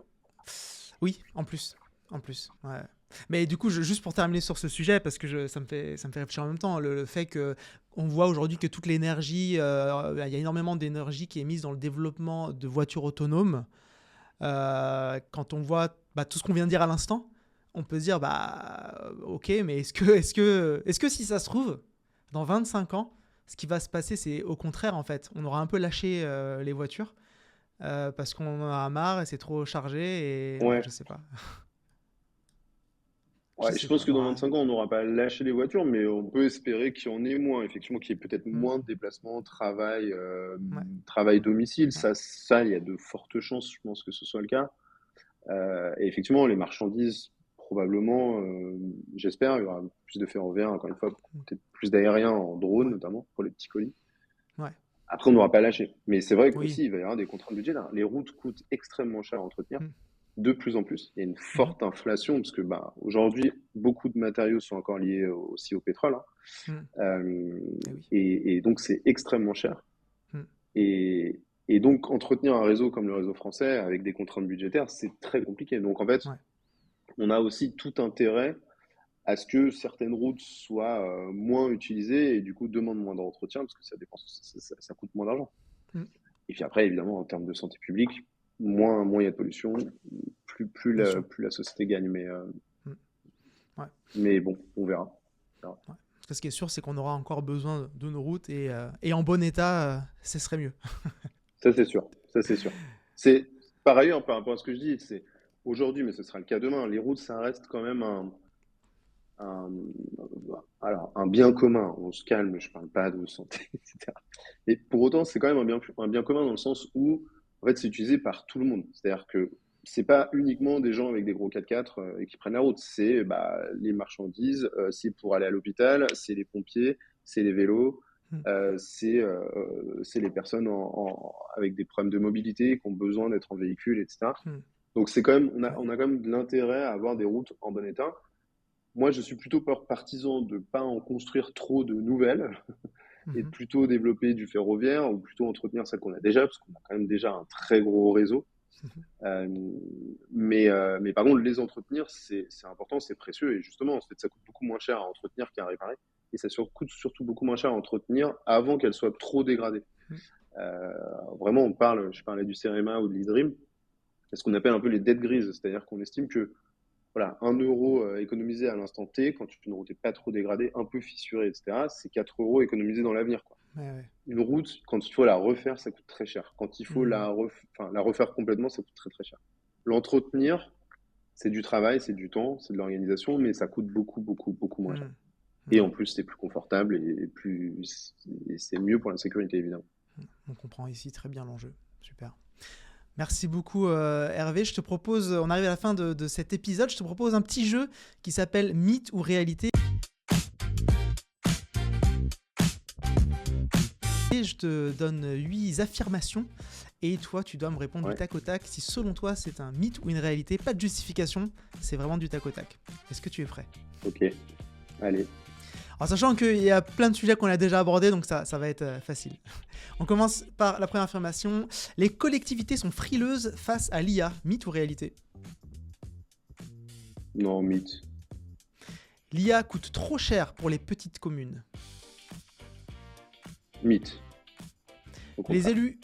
Speaker 2: Oui, en plus. En plus. Ouais. Mais du coup, juste pour terminer sur ce sujet, parce que ça me fait réfléchir en même temps, le fait que on voit aujourd'hui que toute l'énergie, il y a énormément d'énergie qui est mise dans le développement de voitures autonomes. Quand on voit bah, tout ce qu'on vient de dire à l'instant, on peut se dire, bah, ok, mais est-ce que si ça se trouve, dans 25 ans, ce qui va se passer, c'est au contraire, en fait. On aura un peu lâché les voitures parce qu'on en a marre et c'est trop chargé et ouais,
Speaker 3: Ouais.
Speaker 2: je sais pas. Je
Speaker 3: Ouais, je
Speaker 2: sais pas.
Speaker 3: pense que dans 25 ans, on n'aura pas lâché les voitures, mais on peut espérer qu'il y en ait moins, effectivement, qu'il y ait peut-être
Speaker 2: Hmm,
Speaker 3: moins de déplacements,
Speaker 2: ouais,
Speaker 3: travail domicile.
Speaker 2: ouais,
Speaker 3: Il y a de fortes chances, je pense que ce soit le cas. Et effectivement, les marchandises, probablement, j'espère, il y aura plus de ferroviaire, encore une fois, peut-être plus d'aériens en drone,
Speaker 2: ouais,
Speaker 3: notamment, pour les petits colis.
Speaker 2: ouais.
Speaker 3: Après, on n'aura pas lâché. Mais c'est vrai
Speaker 2: Oui.
Speaker 3: qu'aussi, il va y avoir des contraintes budgétaires. Les routes coûtent extrêmement cher à entretenir,
Speaker 2: Hmm,
Speaker 3: de plus en plus. Il y a une
Speaker 2: mhm,
Speaker 3: forte inflation, parce que bah, aujourd'hui, beaucoup de matériaux sont encore liés aussi au pétrole, hein.
Speaker 2: hmm.
Speaker 3: Euh,
Speaker 2: Eh oui.
Speaker 3: et donc, c'est extrêmement cher.
Speaker 2: Hmm,
Speaker 3: Et donc, entretenir un réseau comme le réseau français avec des contraintes budgétaires, c'est très compliqué. Donc, en fait,
Speaker 2: ouais.
Speaker 3: on a aussi tout intérêt à ce que certaines routes soient moins utilisées et du coup demandent moins d'entretien parce que ça dépense, ça coûte moins d'argent.
Speaker 2: Hmm,
Speaker 3: Et puis après, évidemment, en termes de santé publique, moins il y a de pollution,
Speaker 2: bien sûr.
Speaker 3: plus la société gagne.
Speaker 2: Hmm, ouais,
Speaker 3: Mais bon, on verra. On verra.
Speaker 2: ouais. Parce que ce qui est sûr, c'est qu'on aura encore besoin de nos routes et en bon état, ce serait mieux.
Speaker 3: Ça, c'est sûr. Ça, c'est sûr. C'est, par ailleurs, par rapport à ce que je dis, c'est aujourd'hui, mais ce sera le cas demain, les routes, ça reste quand même un, alors, un bien commun, on se calme, je parle pas de santé, etc. Et pour autant, c'est quand même un bien commun dans le sens où, en fait, c'est utilisé par tout le monde. C'est-à-dire que c'est pas uniquement des gens avec des gros 4x4 et qui prennent la route. C'est les marchandises, c'est pour aller à l'hôpital, c'est les pompiers, c'est les vélos,
Speaker 2: Mm.
Speaker 3: c'est les personnes avec des problèmes de mobilité qui ont besoin d'être en véhicule, etc.
Speaker 2: Mm.
Speaker 3: Donc c'est quand même,
Speaker 2: Ouais.
Speaker 3: on a quand même de l'intérêt à avoir des routes en bon état. Moi, je suis plutôt partisan de pas en construire trop de nouvelles et de
Speaker 2: Mhm.
Speaker 3: plutôt développer du ferroviaire ou plutôt entretenir celle qu'on a déjà, parce qu'on a quand même déjà un très gros réseau.
Speaker 2: Mhm.
Speaker 3: Euh, mais par contre, les entretenir, c'est important, c'est précieux. Et justement, en fait, ça coûte beaucoup moins cher à entretenir qu'à réparer. Et ça coûte surtout beaucoup moins cher à entretenir avant qu'elle soit trop dégradée.
Speaker 2: Mm.
Speaker 3: Euh, Vraiment, je parlais du CEREMA ou de l'IDRIM, c'est ce qu'on appelle un peu les dettes grises. C'est-à-dire qu'on estime que voilà, 1 euro économisé à l'instant T, quand une route n'est pas trop dégradée, un peu fissurée, etc., c'est 4 euros économisés dans l'avenir, quoi.
Speaker 2: Ouais, ouais.
Speaker 3: Une route, quand il faut la refaire, ça coûte très cher. Quand il faut
Speaker 2: Mm.
Speaker 3: la refaire complètement, ça coûte très très cher. L'entretenir, c'est du travail, c'est du temps, c'est de l'organisation, mais ça coûte beaucoup, beaucoup, beaucoup moins cher.
Speaker 2: Mm.
Speaker 3: Et
Speaker 2: Ouais.
Speaker 3: en plus, c'est plus confortable et c'est mieux pour la sécurité, évidemment.
Speaker 2: On comprend ici très bien l'enjeu. Super. Merci beaucoup Hervé. Je te propose, on arrive à la fin de cet épisode, je te propose un petit jeu qui s'appelle Mythe ou réalité. Et je te donne 8 affirmations et toi tu dois me répondre du
Speaker 3: Ouais,
Speaker 2: tac au tac si selon toi c'est un mythe ou une réalité. Pas de justification, c'est vraiment du tac au tac. Est-ce que tu es prêt?
Speaker 3: ok, allez.
Speaker 2: En sachant qu'il y a plein de sujets qu'on a déjà abordés, donc ça va être facile. On commence par la première affirmation. Les collectivités sont frileuses face à l'IA. Mythe ou réalité?
Speaker 3: Non, mythe.
Speaker 2: L'IA coûte trop cher pour les petites communes.
Speaker 3: Mythe, au
Speaker 2: Les
Speaker 3: contraire.
Speaker 2: élus...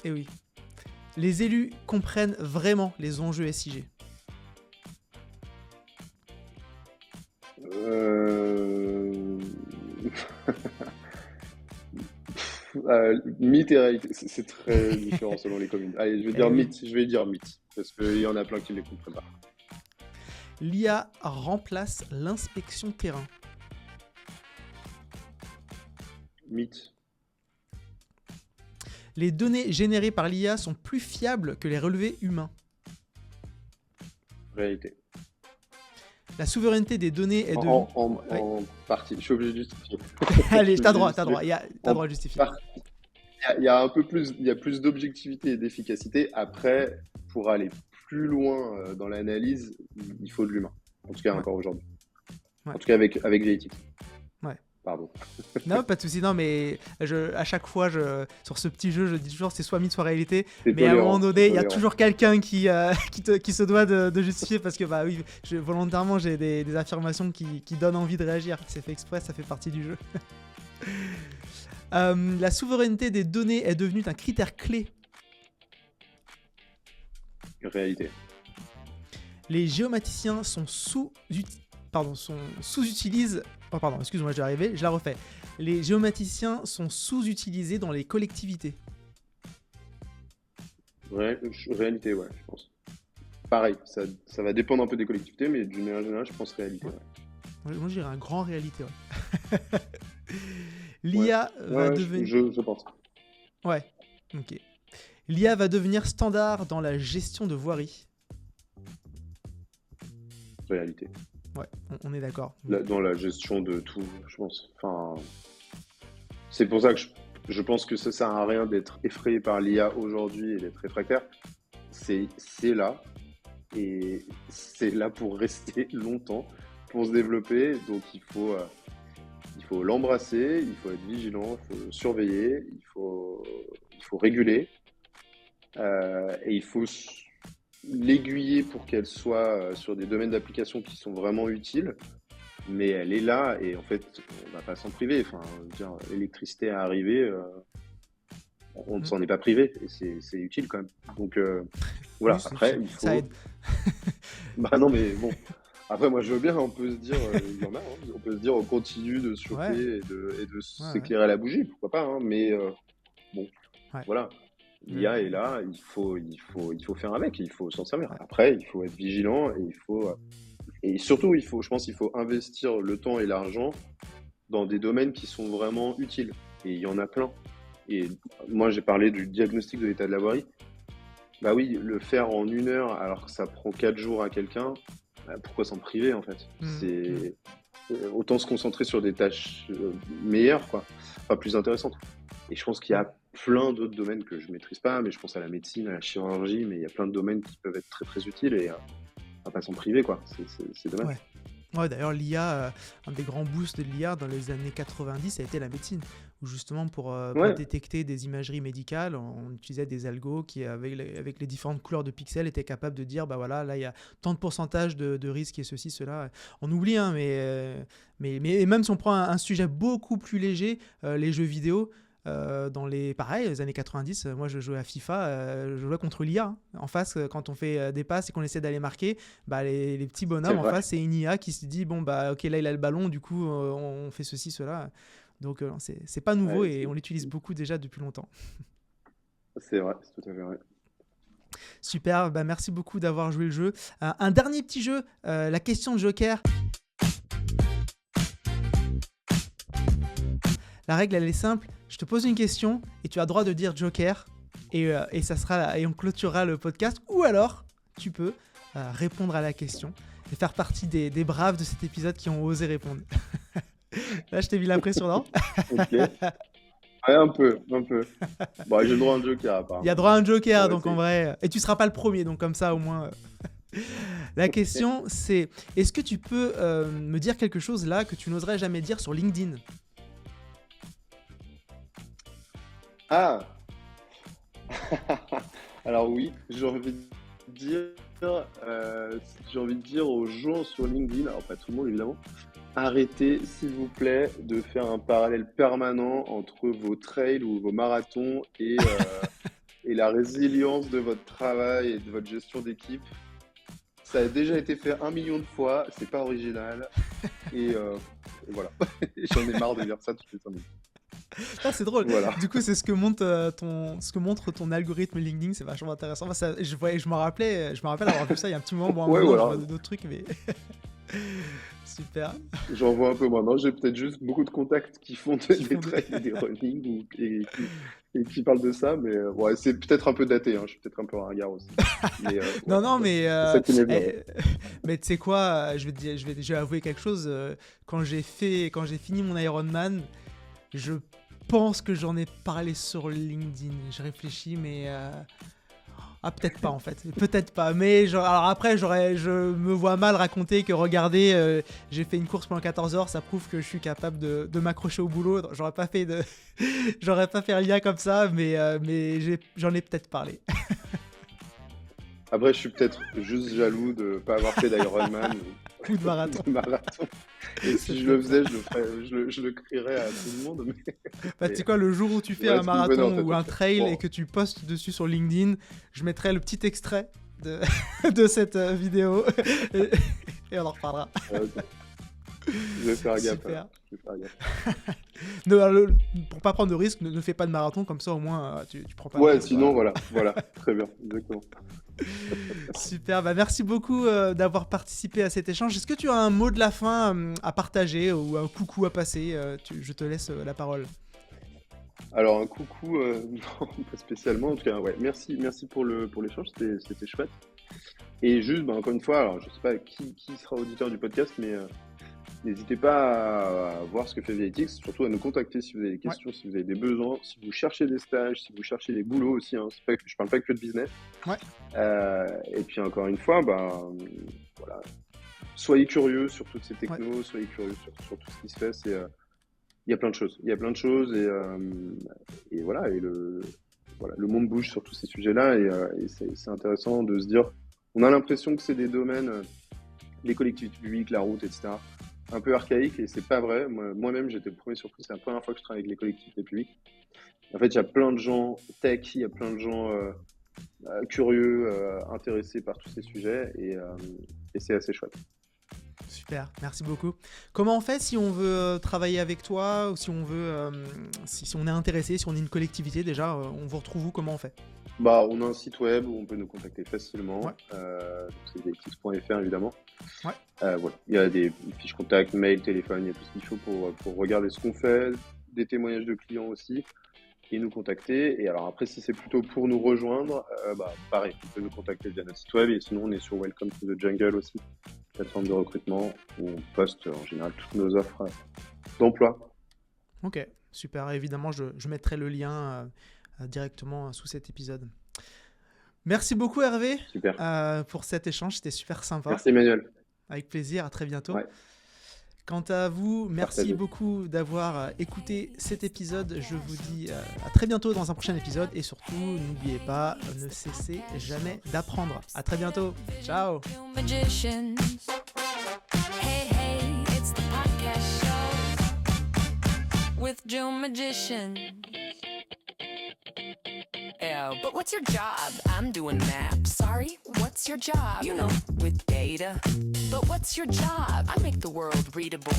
Speaker 2: Eh oui. Les élus comprennent vraiment les enjeux SIG.
Speaker 3: Euh... Mythe et réalité, c'est très différent selon les communes. Allez,
Speaker 2: Eh oui.
Speaker 3: je vais dire mythe, parce qu'il y en a plein qui ne les comprennent pas.
Speaker 2: L'IA remplace l'inspection terrain.
Speaker 3: Mythe,
Speaker 2: Les données générées par l'IA sont plus fiables que les relevés humains.
Speaker 3: réalité.
Speaker 2: La souveraineté des données est
Speaker 3: En,
Speaker 2: devenue... Oui.
Speaker 3: en partie, je suis obligé de justifier.
Speaker 2: Allez,
Speaker 3: Je suis
Speaker 2: t'as
Speaker 3: obligé de
Speaker 2: droit, t'as
Speaker 3: justifier.
Speaker 2: droit. T'as
Speaker 3: En
Speaker 2: droit à justifier.
Speaker 3: partie, il y a un peu plus, il y a plus d'objectivité et d'efficacité. Après, pour aller plus loin dans l'analyse, il faut de l'humain. En tout cas,
Speaker 2: Ouais,
Speaker 3: encore aujourd'hui.
Speaker 2: ouais,
Speaker 3: En tout cas, avec VITIC.
Speaker 2: ouais.
Speaker 3: Pardon.
Speaker 2: Non, pas de souci. Non, mais à chaque fois, sur ce petit jeu, je dis toujours c'est soit mythe, soit réalité.
Speaker 3: C'est
Speaker 2: Mais à un moment
Speaker 3: tolérant, c'est
Speaker 2: donné, il y a
Speaker 3: tolérant.
Speaker 2: toujours quelqu'un qui se doit de justifier parce que, bah oui, volontairement, j'ai des affirmations qui donnent envie de réagir. C'est fait exprès, ça fait partie du jeu. La souveraineté des données est devenue un critère clé.
Speaker 3: Réalité.
Speaker 2: Les géomaticiens sont sous-utilisent. Oh, pardon, excuse-moi, j'y arrivé, je la refais. Les géomaticiens sont sous-utilisés dans les collectivités.
Speaker 3: Réalité, ouais, je pense. Pareil, ça va dépendre un peu des collectivités, mais d'une manière générale, je pense réalité.
Speaker 2: Moi, je dirais un grand réalité. Ouais.
Speaker 3: Ouais,
Speaker 2: L'IA va
Speaker 3: ouais,
Speaker 2: devenir.
Speaker 3: je pense.
Speaker 2: Ouais, ok. L'IA va devenir standard dans la gestion de voirie.
Speaker 3: Réalité.
Speaker 2: Ouais, on est d'accord.
Speaker 3: Dans la gestion de tout, je pense. Enfin, c'est pour ça que je pense que ça sert à rien d'être effrayé par l'IA aujourd'hui et d'être réfractaire. C'est là, et c'est là pour rester longtemps, pour se développer. Donc il faut l'embrasser, il faut être vigilant, il faut surveiller, il faut réguler, et il faut l'aiguiller pour qu'elle soit sur des domaines d'application qui sont vraiment utiles. Mais elle est là et en fait, on va pas s'en priver. Enfin, je veux dire, l'électricité est arrivée, on ne s'en est pas privé et c'est utile quand même. Donc voilà,
Speaker 2: Oui,
Speaker 3: après, il
Speaker 2: ça
Speaker 3: faut.
Speaker 2: aide.
Speaker 3: Bah non, mais bon. Après, moi, je veux bien, on peut se dire, il y en a, hein, on peut se dire, on continue de se
Speaker 2: Ouais,
Speaker 3: chauffer et de
Speaker 2: ouais,
Speaker 3: s'éclairer à la bougie, pourquoi pas, hein, mais bon,
Speaker 2: ouais.
Speaker 3: voilà. L'IA est
Speaker 2: Le-
Speaker 3: là, il faut faire avec, il faut s'en servir.
Speaker 2: ouais.
Speaker 3: Après, il faut être vigilant et il faut Et surtout, je pense qu'il faut investir le temps et l'argent dans des domaines qui sont vraiment utiles. Et il y en a plein. Et moi, j'ai parlé du diagnostic de l'état de la voirie. Bah oui, le faire en 1 heure alors que ça prend 4 jours à quelqu'un, bah, pourquoi s'en priver en fait? C'est autant se concentrer sur des tâches meilleures, quoi, enfin plus intéressantes. Et je pense qu'il y a plein d'autres domaines que je maîtrise pas, mais je pense à la médecine, à la chirurgie, mais il y a plein de domaines qui peuvent être très très utiles et on va pas s'en priver, quoi. C'est dommage.
Speaker 2: Ouais. Ouais, d'ailleurs, l'IA, un des grands boosts de l'IA dans les années 90, ça a été la médecine, où justement pour
Speaker 3: Ouais,
Speaker 2: détecter des imageries médicales, on utilisait des algos qui, avec les différentes couleurs de pixels, étaient capables de dire, bah voilà, là il y a tant de pourcentage de risque et ceci, cela. On oublie, hein, mais même si on prend un sujet beaucoup plus léger, les jeux vidéo. Pareil, les années 90, moi je jouais à FIFA, je jouais contre l'IA. Hein. En face, quand on fait des passes et qu'on essaie d'aller marquer, bah, les petits
Speaker 3: c'est
Speaker 2: bonhommes en
Speaker 3: vrai.
Speaker 2: face, c'est une IA qui se dit bon, bah ok, là il a le ballon, du coup on fait ceci, cela. Donc c'est pas nouveau
Speaker 3: Ouais,
Speaker 2: et on l'utilise beaucoup déjà depuis longtemps.
Speaker 3: c'est vrai, c'est tout à fait vrai.
Speaker 2: Super, bah, merci beaucoup d'avoir joué le jeu. Un dernier petit jeu, la question de Joker. La règle elle est simple, je te pose une question et tu as le droit de dire Joker et ça sera et on clôturera le podcast ou alors tu peux répondre à la question et faire partie des braves de cet épisode qui ont osé répondre. Là je t'ai mis la pression, non?
Speaker 3: Ok. Ouais, un peu, un peu. Bon, j'ai le droit à un joker
Speaker 2: Il y a
Speaker 3: apparemment.
Speaker 2: droit à un
Speaker 3: On
Speaker 2: Joker
Speaker 3: va
Speaker 2: donc en
Speaker 3: essayer.
Speaker 2: vrai et tu seras pas le premier donc comme ça au moins. La
Speaker 3: Ok.
Speaker 2: question c'est est-ce que tu peux me dire quelque chose là que tu n'oserais jamais dire sur LinkedIn?
Speaker 3: Ah! Alors oui, j'ai envie de dire, j'ai envie de dire aux gens sur LinkedIn, alors pas tout le monde évidemment, arrêtez s'il vous plaît de faire un parallèle permanent entre vos trails ou vos marathons et la résilience de votre travail et de votre gestion d'équipe. Ça a déjà été fait 1 million de fois, c'est pas original et voilà. J'en ai marre de dire ça toutes les 5 minutes.
Speaker 2: Ah, c'est drôle.
Speaker 3: Voilà.
Speaker 2: Du coup, c'est ce que montre ton algorithme LinkedIn, c'est vachement intéressant. Enfin, je me rappelle avoir vu ça il y a un petit moment. Bon,
Speaker 3: Ouais,
Speaker 2: maintenant, je
Speaker 3: voilà.
Speaker 2: vois d'autres trucs, mais super.
Speaker 3: J'en vois un peu moins. Non, j'ai peut-être juste beaucoup de contacts qui font
Speaker 2: Qui
Speaker 3: des
Speaker 2: font des...
Speaker 3: trails et des running et qui parlent de ça, mais ouais, c'est peut-être un peu daté, hein. Je suis peut-être un peu ringard aussi. Mais ouais,
Speaker 2: Non, non, mais
Speaker 3: c'est ça qui m'est venu.
Speaker 2: mais tu sais quoi, je vais te dire, je vais avouer quelque chose. Quand j'ai fini mon Ironman, je pense que j'en ai parlé sur LinkedIn. Je réfléchis, mais ah, peut-être pas en fait, peut-être pas. Mais alors après, je me vois mal raconter que regardez, j'ai fait une course pendant 14 heures, ça prouve que je suis capable de m'accrocher au boulot. J'aurais pas fait j'aurais pas fait un lien comme ça, mais j'en ai peut-être parlé.
Speaker 3: Après, je suis peut-être juste jaloux de ne pas avoir fait d'Ironman
Speaker 2: Coup de
Speaker 3: ou
Speaker 2: marathon.
Speaker 3: de marathon. Et
Speaker 2: C'est
Speaker 3: si je le
Speaker 2: peut-être ça.
Speaker 3: faisais, je le crierais à tout le monde.
Speaker 2: Bah, tu sais
Speaker 3: Mais
Speaker 2: quoi, le jour où tu fais
Speaker 3: voilà
Speaker 2: un
Speaker 3: ce qui me venait en
Speaker 2: marathon
Speaker 3: tête
Speaker 2: ou
Speaker 3: en
Speaker 2: un
Speaker 3: tout cas.
Speaker 2: trail et
Speaker 3: Bon,
Speaker 2: que tu postes dessus sur LinkedIn, je mettrai le petit extrait de, de cette vidéo et, et on en reparlera.
Speaker 3: ok. Je vais faire gaffe.
Speaker 2: Super.
Speaker 3: Je vais faire gaffe.
Speaker 2: Pour pas prendre de risque, ne fais pas de marathon, comme ça au moins tu prends pas de
Speaker 3: Ouais,
Speaker 2: risque,
Speaker 3: sinon,
Speaker 2: quoi.
Speaker 3: voilà. Très bien, exactement.
Speaker 2: Super, bah merci beaucoup d'avoir participé à cet échange. Est-ce que tu as un mot de la fin à partager ou un coucou à passer je te laisse la parole.
Speaker 3: Alors, un coucou, non, pas spécialement. En tout cas, ouais, merci pour l'échange, c'était chouette. Et juste, bah, encore une fois, alors je sais pas qui sera auditeur du podcast, mais n'hésitez pas à voir ce que fait VITX, surtout à nous contacter si vous avez des
Speaker 2: Ouais,
Speaker 3: questions, si vous avez des besoins, si vous cherchez des stages, si vous cherchez des boulots aussi, hein, je parle pas que de business.
Speaker 2: ouais,
Speaker 3: Et puis encore une fois, bah, voilà, soyez curieux sur toutes ces
Speaker 2: ouais.
Speaker 3: technos, soyez curieux sur tout ce qui se fait. Il y a plein de choses. Il y a plein de choses et voilà, voilà, le monde bouge sur tous ces sujets-là et c'est intéressant de se dire, on a l'impression que c'est des domaines, les collectivités publiques, la route, etc., un peu archaïques et c'est pas vrai. Moi-même, j'étais le premier surpris. C'est la première fois que je travaille avec les collectivités publiques. En fait, il y a plein de gens tech, il y a plein de gens curieux, intéressés par tous ces sujets et c'est assez chouette.
Speaker 2: Super, merci beaucoup. Comment on fait si on veut travailler avec toi ou si on veut, si on est intéressé, si on est une collectivité déjà, on vous retrouve où, comment on fait?
Speaker 3: Bah, on a un site web où on peut nous contacter facilement.
Speaker 2: Ouais.
Speaker 3: Donc c'est vialitix.fr évidemment.
Speaker 2: Ouais.
Speaker 3: Voilà. Il y a des fiches contact, mail, téléphone, il y a tout ce qu'il faut pour regarder ce qu'on fait, des témoignages de clients aussi, et nous contacter. Et alors après, si c'est plutôt pour nous rejoindre, bah, pareil, on peut nous contacter via notre site web. Et sinon, on est sur Welcome to the Jungle aussi, plateforme de recrutement, où on poste en général toutes nos offres d'emploi.
Speaker 2: Ok, super. Évidemment, je mettrai le lien directement sous cet épisode. Merci beaucoup Hervé
Speaker 3: Super.
Speaker 2: pour cet échange, c'était super sympa.
Speaker 3: Merci Emmanuel.
Speaker 2: Avec plaisir, à très bientôt.
Speaker 3: Ouais.
Speaker 2: Quant à vous, merci
Speaker 3: Partagez.
Speaker 2: beaucoup d'avoir écouté cet épisode. Je vous dis à très bientôt dans un prochain épisode et surtout, n'oubliez pas, ne cessez jamais d'apprendre. À très bientôt. Ciao.
Speaker 1: Two magicians. Hey, hey, it's the podcast show with Joe Magician. Yeah, but what's your job? I'm doing maps. Sorry, what's your job? You know, with data. But what's your job? I make the world readable.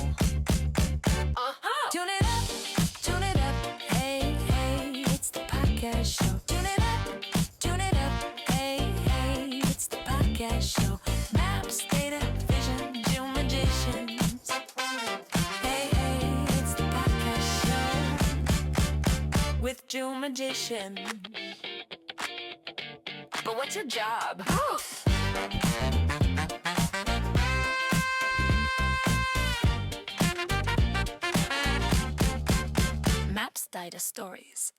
Speaker 1: Tune it up, hey, hey, it's the podcast show. Tune it up, hey, hey, it's the podcast show. Maps, data, vision, Joe Magicians. Hey, hey, it's the podcast show with Joe Magician. But what's your job? Maps, data, stories.